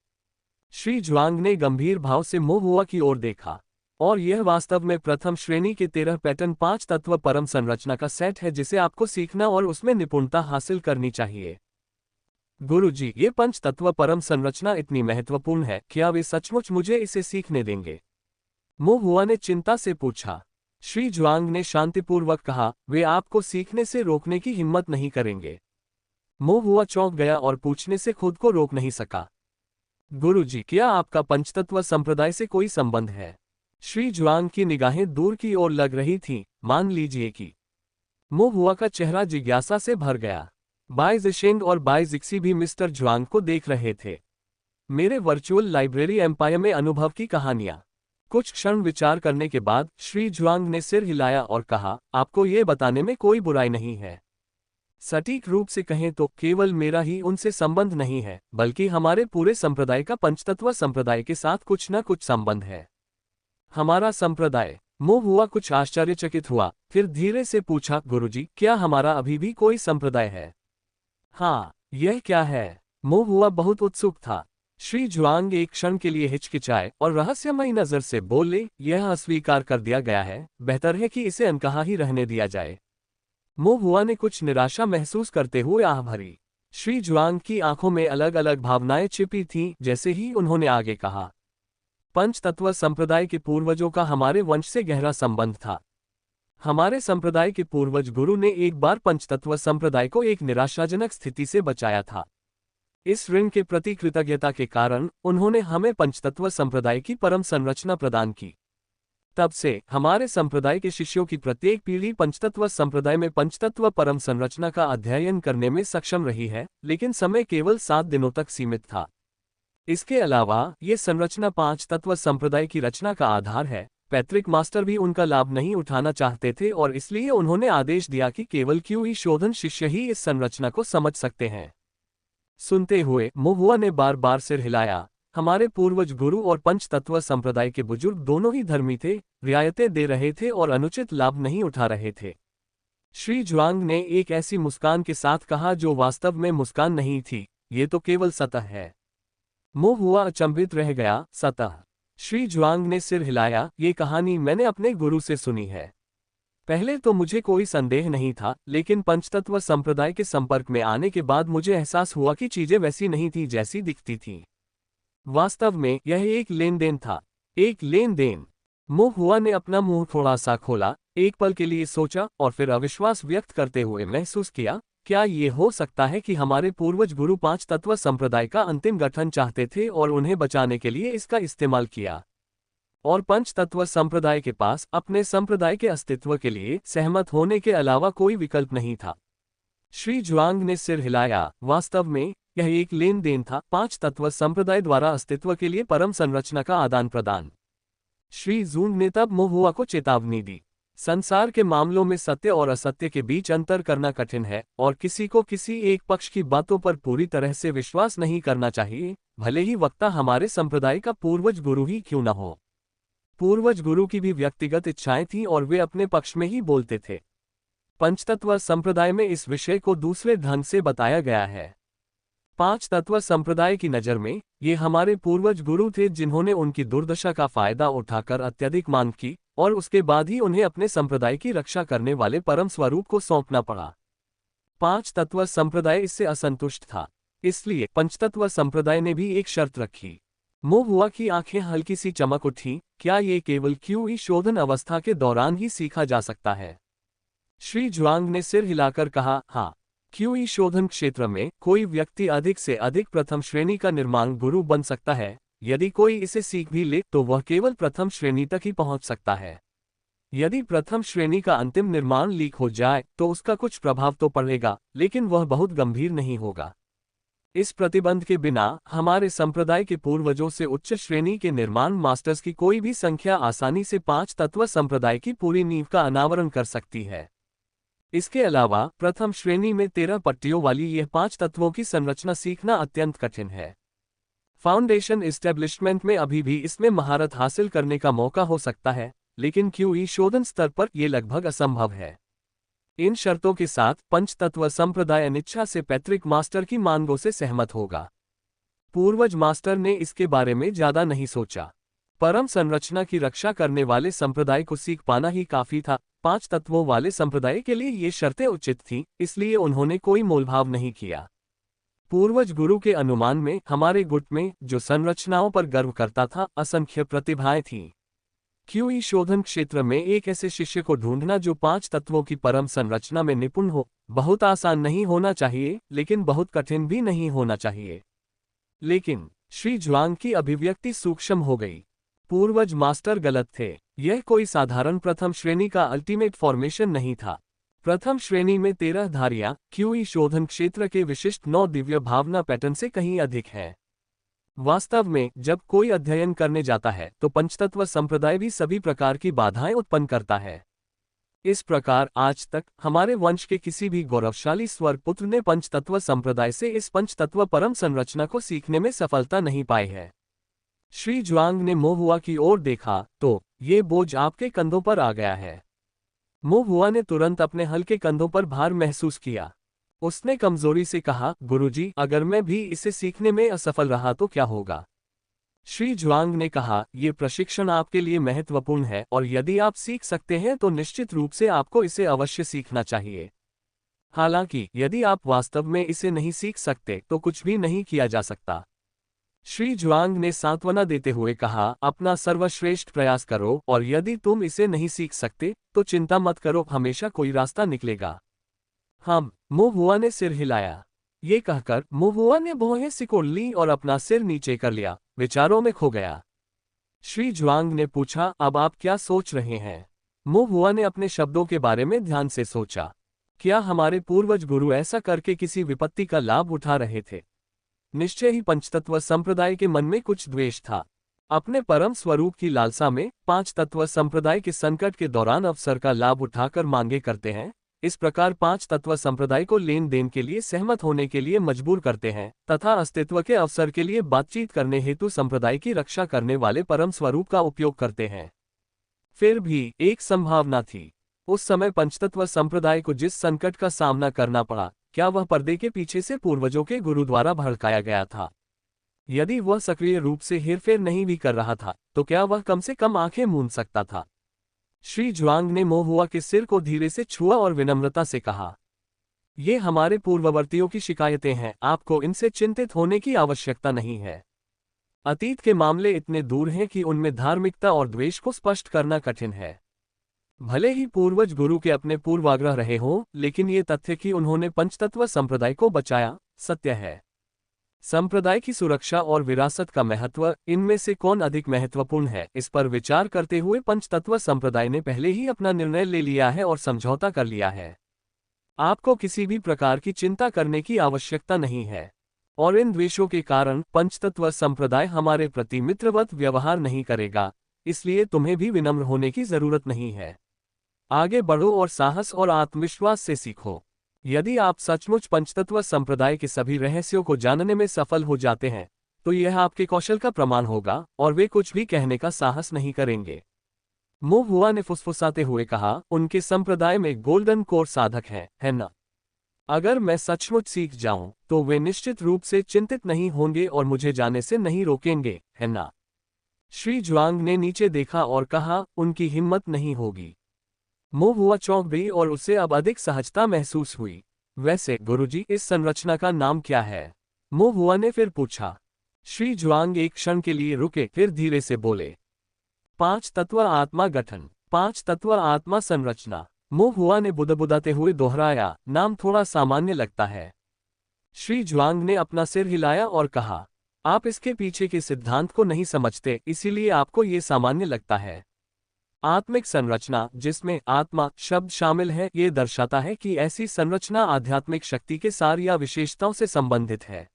श्री ज्वांग ने गंभीर भाव से मोह हुआ की ओर देखा। और यह वास्तव में प्रथम श्रेणी के 13 पैटर्न पांच तत्व परम संरचना का सेट है जिसे आपको सीखना और उसमें निपुणता हासिल करनी चाहिए। गुरुजी, ये पंच तत्व परम संरचना इतनी महत्वपूर्ण है, क्या वे सचमुच मुझे इसे सीखने देंगे? मोह हुआ ने चिंता से पूछा। श्री ज्वांग ने शांतिपूर्वक कहा, वे आपको सीखने से रोकने की हिम्मत नहीं करेंगे। मोह हुआ चौंक गया और पूछने से खुद को रोक नहीं सका। गुरुजी, क्या आपका पंचतत्व संप्रदाय से कोई संबंध है? श्री ज्वांग की निगाहें दूर की ओर लग रही थीं, मान लीजिए कि। मोह हुआ का चेहरा जिज्ञासा से भर गया। बाय ज़िशेंग और बाय ज़िक्सी भी मिस्टर ज्वांग को देख रहे थे। मेरे वर्चुअल लाइब्रेरी एम्पायर में अनुभव की कहानियां। कुछ क्षण विचार करने के बाद श्री ज्वांग ने सिर हिलाया और कहा, आपको ये बताने में कोई बुराई नहीं है। सटीक रूप से कहें तो केवल मेरा ही उनसे संबंध नहीं है, बल्कि हमारे पूरे संप्रदाय का पंचतत्व संप्रदाय के साथ कुछ न कुछ संबंध है। हमारा संप्रदाय? मोह हुआ कुछ आश्चर्यचकित हुआ, फिर धीरे से पूछा, गुरुजी, क्या हमारा अभी भी कोई संप्रदाय है? हाँ, यह क्या है? मोह हुआ बहुत उत्सुक था। श्री ज्वांग एक क्षण के लिए हिचकिचाए और रहस्यमयी नजर से बोले, यह अस्वीकार कर दिया गया है, बेहतर है कि इसे अनकहा ही रहने दिया जाए। मोह हुआ ने कुछ निराशा महसूस करते हुए आह भरी। श्री ज्वांग की आंखों में अलग अलग भावनाएं छिपी थीं। जैसे ही उन्होंने आगे कहा, पंच तत्व संप्रदाय के पूर्वजों का हमारे वंश से गहरा संबंध था। हमारे संप्रदाय के पूर्वज गुरु ने एक बार पंचतत्व संप्रदाय को एक निराशाजनक स्थिति से बचाया था। इस ऋण के प्रति कृतज्ञता के कारण उन्होंने हमें पंचतत्व संप्रदाय की परम संरचना प्रदान की। तब से हमारे संप्रदाय के शिष्यों की प्रत्येक पीढ़ी पंचतत्व संप्रदाय में पंचतत्व परम संरचना का अध्ययन करने में सक्षम रही है, लेकिन समय केवल 7 दिनों तक सीमित था। इसके अलावा ये संरचना पांच तत्व संप्रदाय की रचना का आधार है। पैट्रिक मास्टर भी उनका लाभ नहीं उठाना चाहते थे और इसलिए उन्होंने आदेश दिया कि केवल क्यूई शोधन शिष्य ही इस संरचना को समझ सकते हैं। सुनते हुए मोह हुआ ने बार बार सिर हिलाया। हमारे पूर्वज गुरु और पंच तत्व संप्रदाय के बुजुर्ग दोनों ही धर्मी थे, रियायतें दे रहे थे और अनुचित लाभ नहीं उठा रहे थे। श्री ज्वांग ने एक ऐसी मुस्कान के साथ कहा जो वास्तव में मुस्कान नहीं थी, ये तो केवल सतह है। मोह हुआ अचंभित रह गया। सतह? श्री ज्वांग ने सिर हिलाया, ये कहानी मैंने अपने गुरु से सुनी है। पहले तो मुझे कोई संदेह नहीं था, लेकिन पंचतत्व संप्रदाय के संपर्क में आने के बाद मुझे एहसास हुआ कि चीजें वैसी नहीं थी जैसी दिखती थीं। वास्तव में यह एक लेन देन था। एक लेन देन। मोह हुआ ने अपना मुंह थोड़ा सा खोला, एक पल के लिए सोचा और फिर अविश्वास व्यक्त करते हुए महसूस किया, क्या ये हो सकता है कि हमारे पूर्वज गुरु पांच तत्व संप्रदाय का अंतिम गठन चाहते थे और उन्हें बचाने के लिए इसका इस्तेमाल किया? और पंच तत्व संप्रदाय के पास अपने संप्रदाय के अस्तित्व के लिए सहमत होने के अलावा कोई विकल्प नहीं था। श्री जुआंग ने सिर हिलाया। वास्तव में यह एक लेन देन था, पांच तत्व संप्रदाय द्वारा अस्तित्व के लिए परम संरचना का आदान प्रदान। श्री जूंग ने तब मोहुआ को चेतावनी दी। संसार के मामलों में सत्य और असत्य के बीच अंतर करना कठिन है और किसी को किसी एक पक्ष की बातों पर पूरी तरह से विश्वास नहीं करना चाहिए, भले ही वक्ता हमारे संप्रदाय का पूर्वज गुरु ही क्यों न हो। पूर्वज गुरु की भी व्यक्तिगत इच्छाएं थीं और वे अपने पक्ष में ही बोलते थे। पंचतत्व संप्रदाय में इस विषय को दूसरे ढंग से बताया गया है। पांच तत्व संप्रदाय की नज़र में ये हमारे पूर्वज गुरु थे जिन्होंने उनकी दुर्दशा का फायदा उठाकर अत्यधिक मांग की और उसके बाद ही उन्हें अपने संप्रदाय की रक्षा करने वाले परम स्वरूप को सौंपना पड़ा। पांच तत्व संप्रदाय इससे असंतुष्ट था, इसलिए पंचतत्व संप्रदाय ने भी एक शर्त रखी। मोहुआ की आंखें हल्की सी चमक उठी। क्या ये केवल क्यूई शोधन अवस्था के दौरान ही सीखा जा सकता है? श्री जुआंग ने सिर हिलाकर कहा, हाँ। क्यूई शोधन क्षेत्र में कोई व्यक्ति अधिक से अधिक प्रथम श्रेणी का निर्माण गुरु बन सकता है। यदि कोई इसे सीख भी ले तो वह केवल प्रथम श्रेणी तक ही पहुंच सकता है। यदि प्रथम श्रेणी का अंतिम निर्माण लीक हो जाए तो उसका कुछ प्रभाव तो पड़ेगा, लेकिन वह बहुत गंभीर नहीं होगा। इस प्रतिबंध के बिना हमारे संप्रदाय के पूर्वजों से उच्च श्रेणी के निर्माण मास्टर्स की कोई भी संख्या आसानी से पांच तत्व संप्रदाय की पूरी नींव का अनावरण कर सकती है। इसके अलावा प्रथम श्रेणी में 13 पट्टियों वाली यह पांच तत्वों की संरचना सीखना अत्यंत कठिन है। फाउंडेशन एस्टेब्लिशमेंट में अभी भी इसमें महारत हासिल करने का मौका हो सकता है, लेकिन क्यूई शोधन स्तर पर यह लगभग असंभव है। इन शर्तों के साथ पंचतत्व संप्रदाय अनिच्छा से पैतृक मास्टर की मांगों से सहमत होगा। पूर्वज मास्टर ने इसके बारे में ज्यादा नहीं सोचा। परम संरचना की रक्षा करने वाले संप्रदाय को सीख पाना ही काफी था। पांच तत्वों वाले संप्रदाय के लिए ये शर्तें उचित थीं, इसलिए उन्होंने कोई मोलभाव नहीं किया। पूर्वज गुरु के अनुमान में हमारे गुट में जो संरचनाओं पर गर्व करता था, असंख्य प्रतिभाएं थीं। क्यूई शोधन क्षेत्र में एक ऐसे शिष्य को ढूंढना जो पांच तत्वों की परम संरचना में निपुण हो, बहुत आसान नहीं होना चाहिए, लेकिन बहुत कठिन भी नहीं होना चाहिए। लेकिन श्री जुआंग की अभिव्यक्ति सूक्ष्म हो गई। पूर्वज मास्टर गलत थे। यह कोई साधारण प्रथम श्रेणी का अल्टीमेट फॉर्मेशन नहीं था। प्रथम श्रेणी में 13 धारियां क्यूई शोधन क्षेत्र के विशिष्ट 9 दिव्य भावना पैटर्न से कहीं अधिक है। वास्तव में जब कोई अध्ययन करने जाता है तो पंचतत्व संप्रदाय भी सभी प्रकार की बाधाएं उत्पन्न करता है। इस प्रकार आज तक हमारे वंश के किसी भी गौरवशाली स्वर्ग पुत्र ने पंचतत्व संप्रदाय से इस पंचतत्व परम संरचना को सीखने में सफलता नहीं पाई है। श्री जुआंग ने मोहुआ की ओर देखा तो ये बोझ आपके कंधों पर आ गया है। मोहुआ ने तुरंत अपने हल्के कंधों पर भार महसूस किया। उसने कमजोरी से कहा, गुरुजी, अगर मैं भी इसे सीखने में असफल रहा तो क्या होगा? श्री जुआंग ने कहा, ये प्रशिक्षण आपके लिए महत्वपूर्ण है और यदि आप सीख सकते हैं तो निश्चित रूप से आपको इसे अवश्य सीखना चाहिए। हालांकि यदि आप वास्तव में इसे नहीं सीख सकते तो कुछ भी नहीं किया जा सकता। श्री जुआंग ने सांत्वना देते हुए कहा, अपना सर्वश्रेष्ठ प्रयास करो और यदि तुम इसे नहीं सीख सकते तो चिंता मत करो, हमेशा कोई रास्ता निकलेगा। हम मोहुआ ने सिर हिलाया। ये कहकर मोहुआ ने भौहें सिकोड़ ली और अपना सिर नीचे कर लिया, विचारों में खो गया। श्री जुआंग ने पूछा, अब आप क्या सोच रहे हैं? मोहुआ ने अपने शब्दों के बारे में ध्यान से सोचा। क्या हमारे पूर्वज गुरु ऐसा करके किसी विपत्ति का लाभ उठा रहे थे? निश्चय ही पंचतत्व संप्रदाय के मन में कुछ द्वेष था। अपने परम स्वरूप की लालसा में पांच तत्व संप्रदाय के संकट के दौरान अवसर का लाभ उठाकर मांगे करते हैं। इस प्रकार पांच तत्व संप्रदाय को लेन देन के लिए सहमत होने के लिए मजबूर करते हैं तथा अस्तित्व के अवसर के लिए बातचीत करने हेतु संप्रदाय की रक्षा करने वाले परम स्वरूप का उपयोग करते हैं। फिर भी एक संभावना थी। उस समय पंचतत्व संप्रदाय को जिस संकट का सामना करना पड़ा, क्या वह पर्दे के पीछे से पूर्वजों के गुरु द्वारा भड़काया गया था? यदि वह सक्रिय रूप से हेरफेर नहीं भी कर रहा था तो क्या वह कम से कम आंखें मूंद सकता था? श्री जुआंग ने मोहुआ के सिर को धीरे से छुआ और विनम्रता से कहा, ये हमारे पूर्ववर्तियों की शिकायतें हैं, आपको इनसे चिंतित होने की आवश्यकता नहीं है। अतीत के मामले इतने दूर हैं कि उनमें धार्मिकता और द्वेष को स्पष्ट करना कठिन है। भले ही पूर्वज गुरु के अपने पूर्वाग्रह रहे हों, लेकिन ये तथ्य कि उन्होंने पंचतत्व संप्रदाय को बचाया, सत्य है। संप्रदाय की सुरक्षा और विरासत का महत्व, इनमें से कौन अधिक महत्वपूर्ण है, इस पर विचार करते हुए पंचतत्व संप्रदाय ने पहले ही अपना निर्णय ले लिया है और समझौता कर लिया है। आपको किसी भी प्रकार की चिंता करने की आवश्यकता नहीं है। और इन द्वेषों के कारण पंचतत्व संप्रदाय हमारे प्रति मित्रवत व्यवहार नहीं करेगा, इसलिए तुम्हें भी विनम्र होने की जरूरत नहीं है। आगे बढ़ो और साहस और आत्मविश्वास से सीखो। यदि आप सचमुच पंचतत्व संप्रदाय के सभी रहस्यों को जानने में सफल हो जाते हैं, तो यह आपके कौशल का प्रमाण होगा और वे कुछ भी कहने का साहस नहीं करेंगे। मो हुआ ने फुसफुसाते हुए कहा, उनके संप्रदाय में गोल्डन कोर साधक हैं, है ना? अगर मैं सचमुच सीख जाऊं, तो वे निश्चित रूप से चिंतित नहीं होंगे और मुझे जाने से नहीं रोकेंगे, है ना? श्री जुआंग ने नीचे देखा और कहा, उनकी हिम्मत नहीं होगी। मो हुआ चौंक गई और उसे अब अधिक सहजता महसूस हुई। वैसे गुरुजी, इस संरचना का नाम क्या है? मो हुआ ने फिर पूछा। श्री जुआंग एक क्षण के लिए रुके, फिर धीरे से बोले, 5 तत्व आत्मा गठन, 5 तत्व आत्मा संरचना। मो हुआ ने बुदबुदाते हुए दोहराया, नाम थोड़ा सामान्य लगता है। श्री जुआंग ने अपना सिर हिलाया और कहा, आप इसके पीछे के सिद्धांत को नहीं समझते, इसीलिए आपको ये सामान्य लगता है। आत्मिक संरचना, जिसमें आत्मा शब्द शामिल है, ये दर्शाता है कि ऐसी संरचना आध्यात्मिक शक्ति के सार या विशेषताओं से संबंधित है।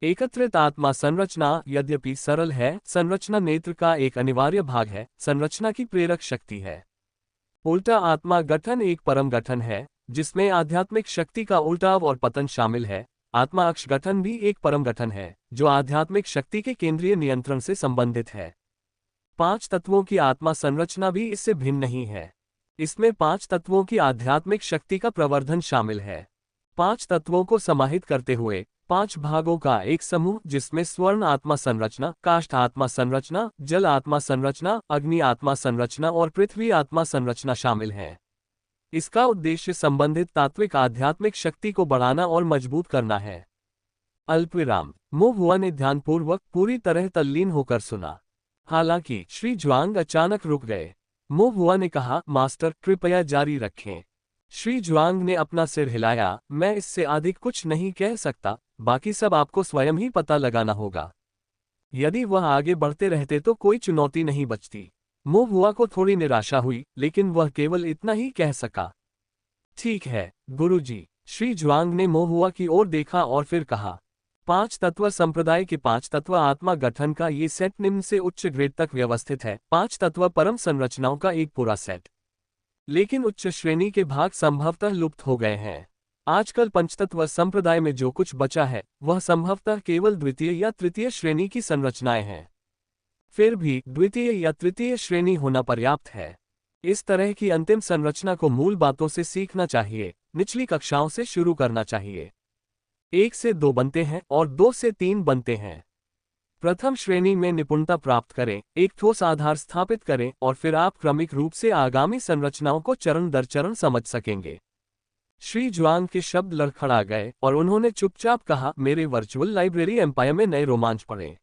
एकत्रित आत्मा संरचना, यद्यपि सरल है, संरचना नेत्र का एक अनिवार्य भाग है, संरचना की प्रेरक शक्ति है। उल्टा आत्मा गठन एक परम गठन है, जिसमें आध्यात्मिक शक्ति का उल्टाव और पतन शामिल है। आत्मा अक्ष गठन भी एक परम गठन है, जो आध्यात्मिक शक्ति के केंद्रीय नियंत्रण से संबंधित है। 5 तत्वों की आत्मा संरचना भी इससे भिन्न नहीं है। इसमें 5 तत्वों की आध्यात्मिक शक्ति का प्रवर्धन शामिल है। 5 तत्वों को समाहित करते हुए 5 भागों का एक समूह, जिसमें स्वर्ण आत्मा संरचना, काष्ठ आत्मा संरचना, जल आत्मा संरचना, अग्नि आत्मा संरचना और पृथ्वी आत्मा संरचना शामिल है। इसका उद्देश्य संबंधित तात्विक आध्यात्मिक शक्ति को बढ़ाना और मजबूत करना है। अल्पविराम। मो हुआ ने ध्यानपूर्वक पूरी तरह तल्लीन होकर सुना। हालांकि श्री जुआंग अचानक रुक गए। मो हुआ ने कहा, मास्टर, कृपया जारी रखें। श्री जुआंग ने अपना सिर हिलाया, मैं इससे अधिक कुछ नहीं कह सकता, बाकी सब आपको स्वयं ही पता लगाना होगा। यदि वह आगे बढ़ते रहते तो कोई चुनौती नहीं बचती। मो हुआ को थोड़ी निराशा हुई, लेकिन वह केवल इतना ही कह सका, ठीक है गुरुजी। श्री जुआंग ने मो हुआ की ओर देखा और फिर कहा, 5 तत्व संप्रदाय के 5 तत्व आत्मा गठन का ये सेट निम्न से उच्च ग्रेड तक व्यवस्थित है। 5 तत्व परम संरचनाओं का एक पूरा सेट। लेकिन उच्च श्रेणी के भाग संभवतः लुप्त हो गए हैं। आजकल पंचतत्व संप्रदाय में जो कुछ बचा है, वह संभवतः केवल द्वितीय या तृतीय श्रेणी की संरचनाएं हैं। फिर भी द्वितीय या तृतीय श्रेणी होना पर्याप्त है। इस तरह की अंतिम संरचना को मूल बातों से सीखना चाहिए, निचली कक्षाओं से शुरू करना चाहिए। 1 से 2 बनते हैं और 2 से 3 बनते हैं। प्रथम श्रेणी में निपुणता प्राप्त करें, एक ठोस आधार स्थापित करें और फिर आप क्रमिक रूप से आगामी संरचनाओं को चरण दर चरण समझ सकेंगे। श्री जुआंग के शब्द लड़खड़ा गए और उन्होंने चुपचाप कहा, मेरे वर्चुअल लाइब्रेरी एम्पायर में नए रोमांच पड़े।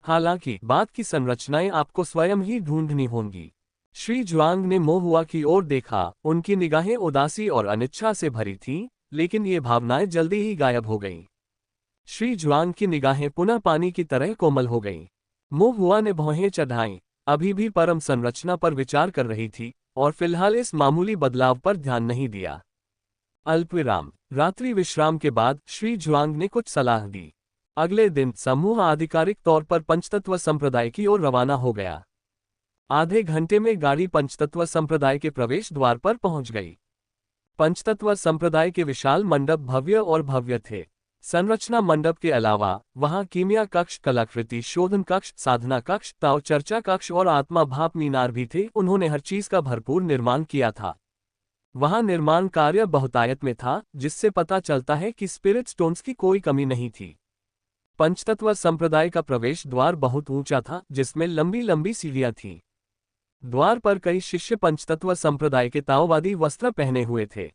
हालांकि बाद की संरचनाएं आपको स्वयं ही ढूंढनी होंगी। श्री जुआंग ने मो हुआ की ओर देखा, उनकी निगाहें उदासी और अनिच्छा से भरी थीं, लेकिन ये भावनाएं जल्दी ही गायब हो गईं। श्री जुआंग की निगाहें पुनः पानी की तरह कोमल हो गईं। मो हुआ ने भौहें चढ़ाईं, अभी भी परम संरचना पर विचार कर रही थी और फिलहाल इस मामूली बदलाव पर ध्यान नहीं दिया। अल्पविराम। रात्रि विश्राम के बाद श्री जुआंग ने कुछ सलाह दी। अगले दिन समूह आधिकारिक तौर पर पंचतत्व संप्रदाय की ओर रवाना हो गया। आधे घंटे में गाड़ी पंचतत्व संप्रदाय के प्रवेश द्वार पर पहुंच गई। पंचतत्व संप्रदाय के विशाल मंडप भव्य और भव्य थे। संरचना मंडप के अलावा वहां कीमिया कक्ष, कलाकृति शोधन कक्ष, साधना कक्ष, ताओ चर्चा कक्ष और आत्मा भाप मीनार भी थे। उन्होंने हर चीज का भरपूर निर्माण किया था। वहां निर्माण कार्य बहुतायत में था, जिससे पता चलता है कि स्पिरिट स्टोन्स की कोई कमी नहीं थी। पंचतत्व संप्रदाय का प्रवेश द्वार बहुत ऊंचा था, जिसमें लंबी लंबी सीढ़ियां थीं। द्वार पर कई शिष्य पंचतत्व संप्रदाय के ताओवादी वस्त्र पहने हुए थे।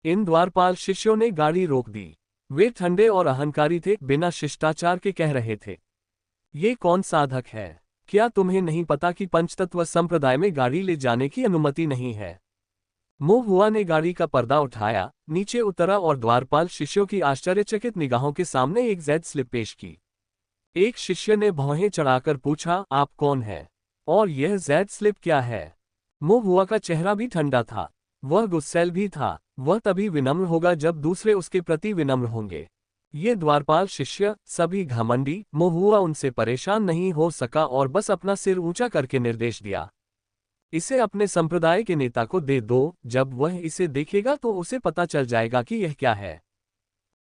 इन द्वारपाल शिष्यों ने गाड़ी रोक दी। वे ठंडे और अहंकारी थे, बिना शिष्टाचार के कह रहे थे, ये कौन साधक है? क्या तुम्हें नहीं पता कि पंचतत्व संप्रदाय में गाड़ी ले जाने की अनुमति नहीं है? मोहुआ ने गाड़ी का पर्दा उठाया, नीचे उतरा और द्वारपाल शिष्यों की आश्चर्यचकित निगाहों के सामने एक जेड स्लिप पेश की। एक शिष्य ने भौहें चढ़ाकर पूछा, आप कौन है? और यह जेड स्लिप क्या है? मोहुआ का चेहरा भी ठंडा था। वह गुस्सैल भी था। वह तभी विनम्र होगा जब दूसरे उसके प्रति विनम्र होंगे। ये द्वारपाल शिष्य, सभी घमंडी। मोहुआ उनसे परेशान नहीं हो सका और बस अपना सिर ऊंचा करके निर्देश दिया, इसे अपने संप्रदाय के नेता को दे दो। जब वह इसे देखेगा तो उसे पता चल जाएगा कि यह क्या है।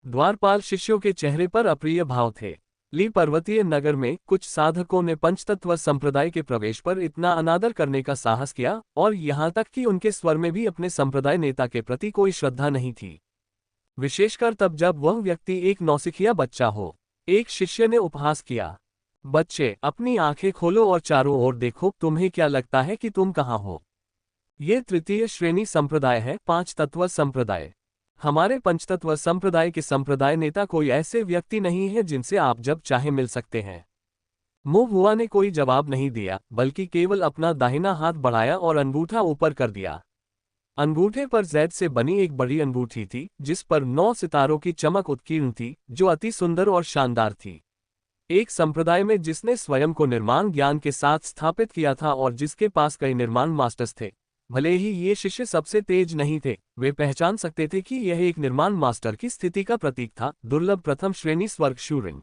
द्वारपाल शिष्यों के चेहरे पर अप्रिय भाव थे। ली पर्वतीय नगर में कुछ साधकों ने पंचतत्व संप्रदाय के प्रवेश पर इतना अनादर करने का साहस किया, और यहाँ तक कि उनके स्वर में भी अपने संप्रदाय नेता के प्रति कोई श्रद्धा नहीं थी, विशेषकर तब जब वह व्यक्ति एक नौसिखिया बच्चा हो। एक शिष्य ने उपहास किया, बच्चे, अपनी आंखें खोलो और चारों ओर देखो। तुम्हें क्या लगता है कि तुम कहाँ हो? ये तृतीय श्रेणी संप्रदाय है, पांच तत्व संप्रदाय। हमारे पंचतत्व संप्रदाय के संप्रदाय नेता कोई ऐसे व्यक्ति नहीं है जिनसे आप जब चाहे मिल सकते हैं। मोहुआ ने कोई जवाब नहीं दिया, बल्कि केवल अपना दाहिना हाथ बढ़ाया और अंगूठा ऊपर कर दिया। अंगूठे पर जैद से बनी एक बड़ी अंगूठी थी, जिस पर 9 सितारों की चमक उत्कीर्ण थी, जो अति सुंदर और शानदार थी। एक संप्रदाय में जिसने स्वयं को निर्माण ज्ञान के साथ स्थापित किया था और जिसके पास कई निर्माण मास्टर्स थे। भले ही ये शिष्य सबसे तेज नहीं थे, वे पहचान सकते थे कि यह एक निर्माण मास्टर की स्थिति का प्रतीक था, दुर्लभ प्रथम श्रेणी स्वर्ग शूरिंग।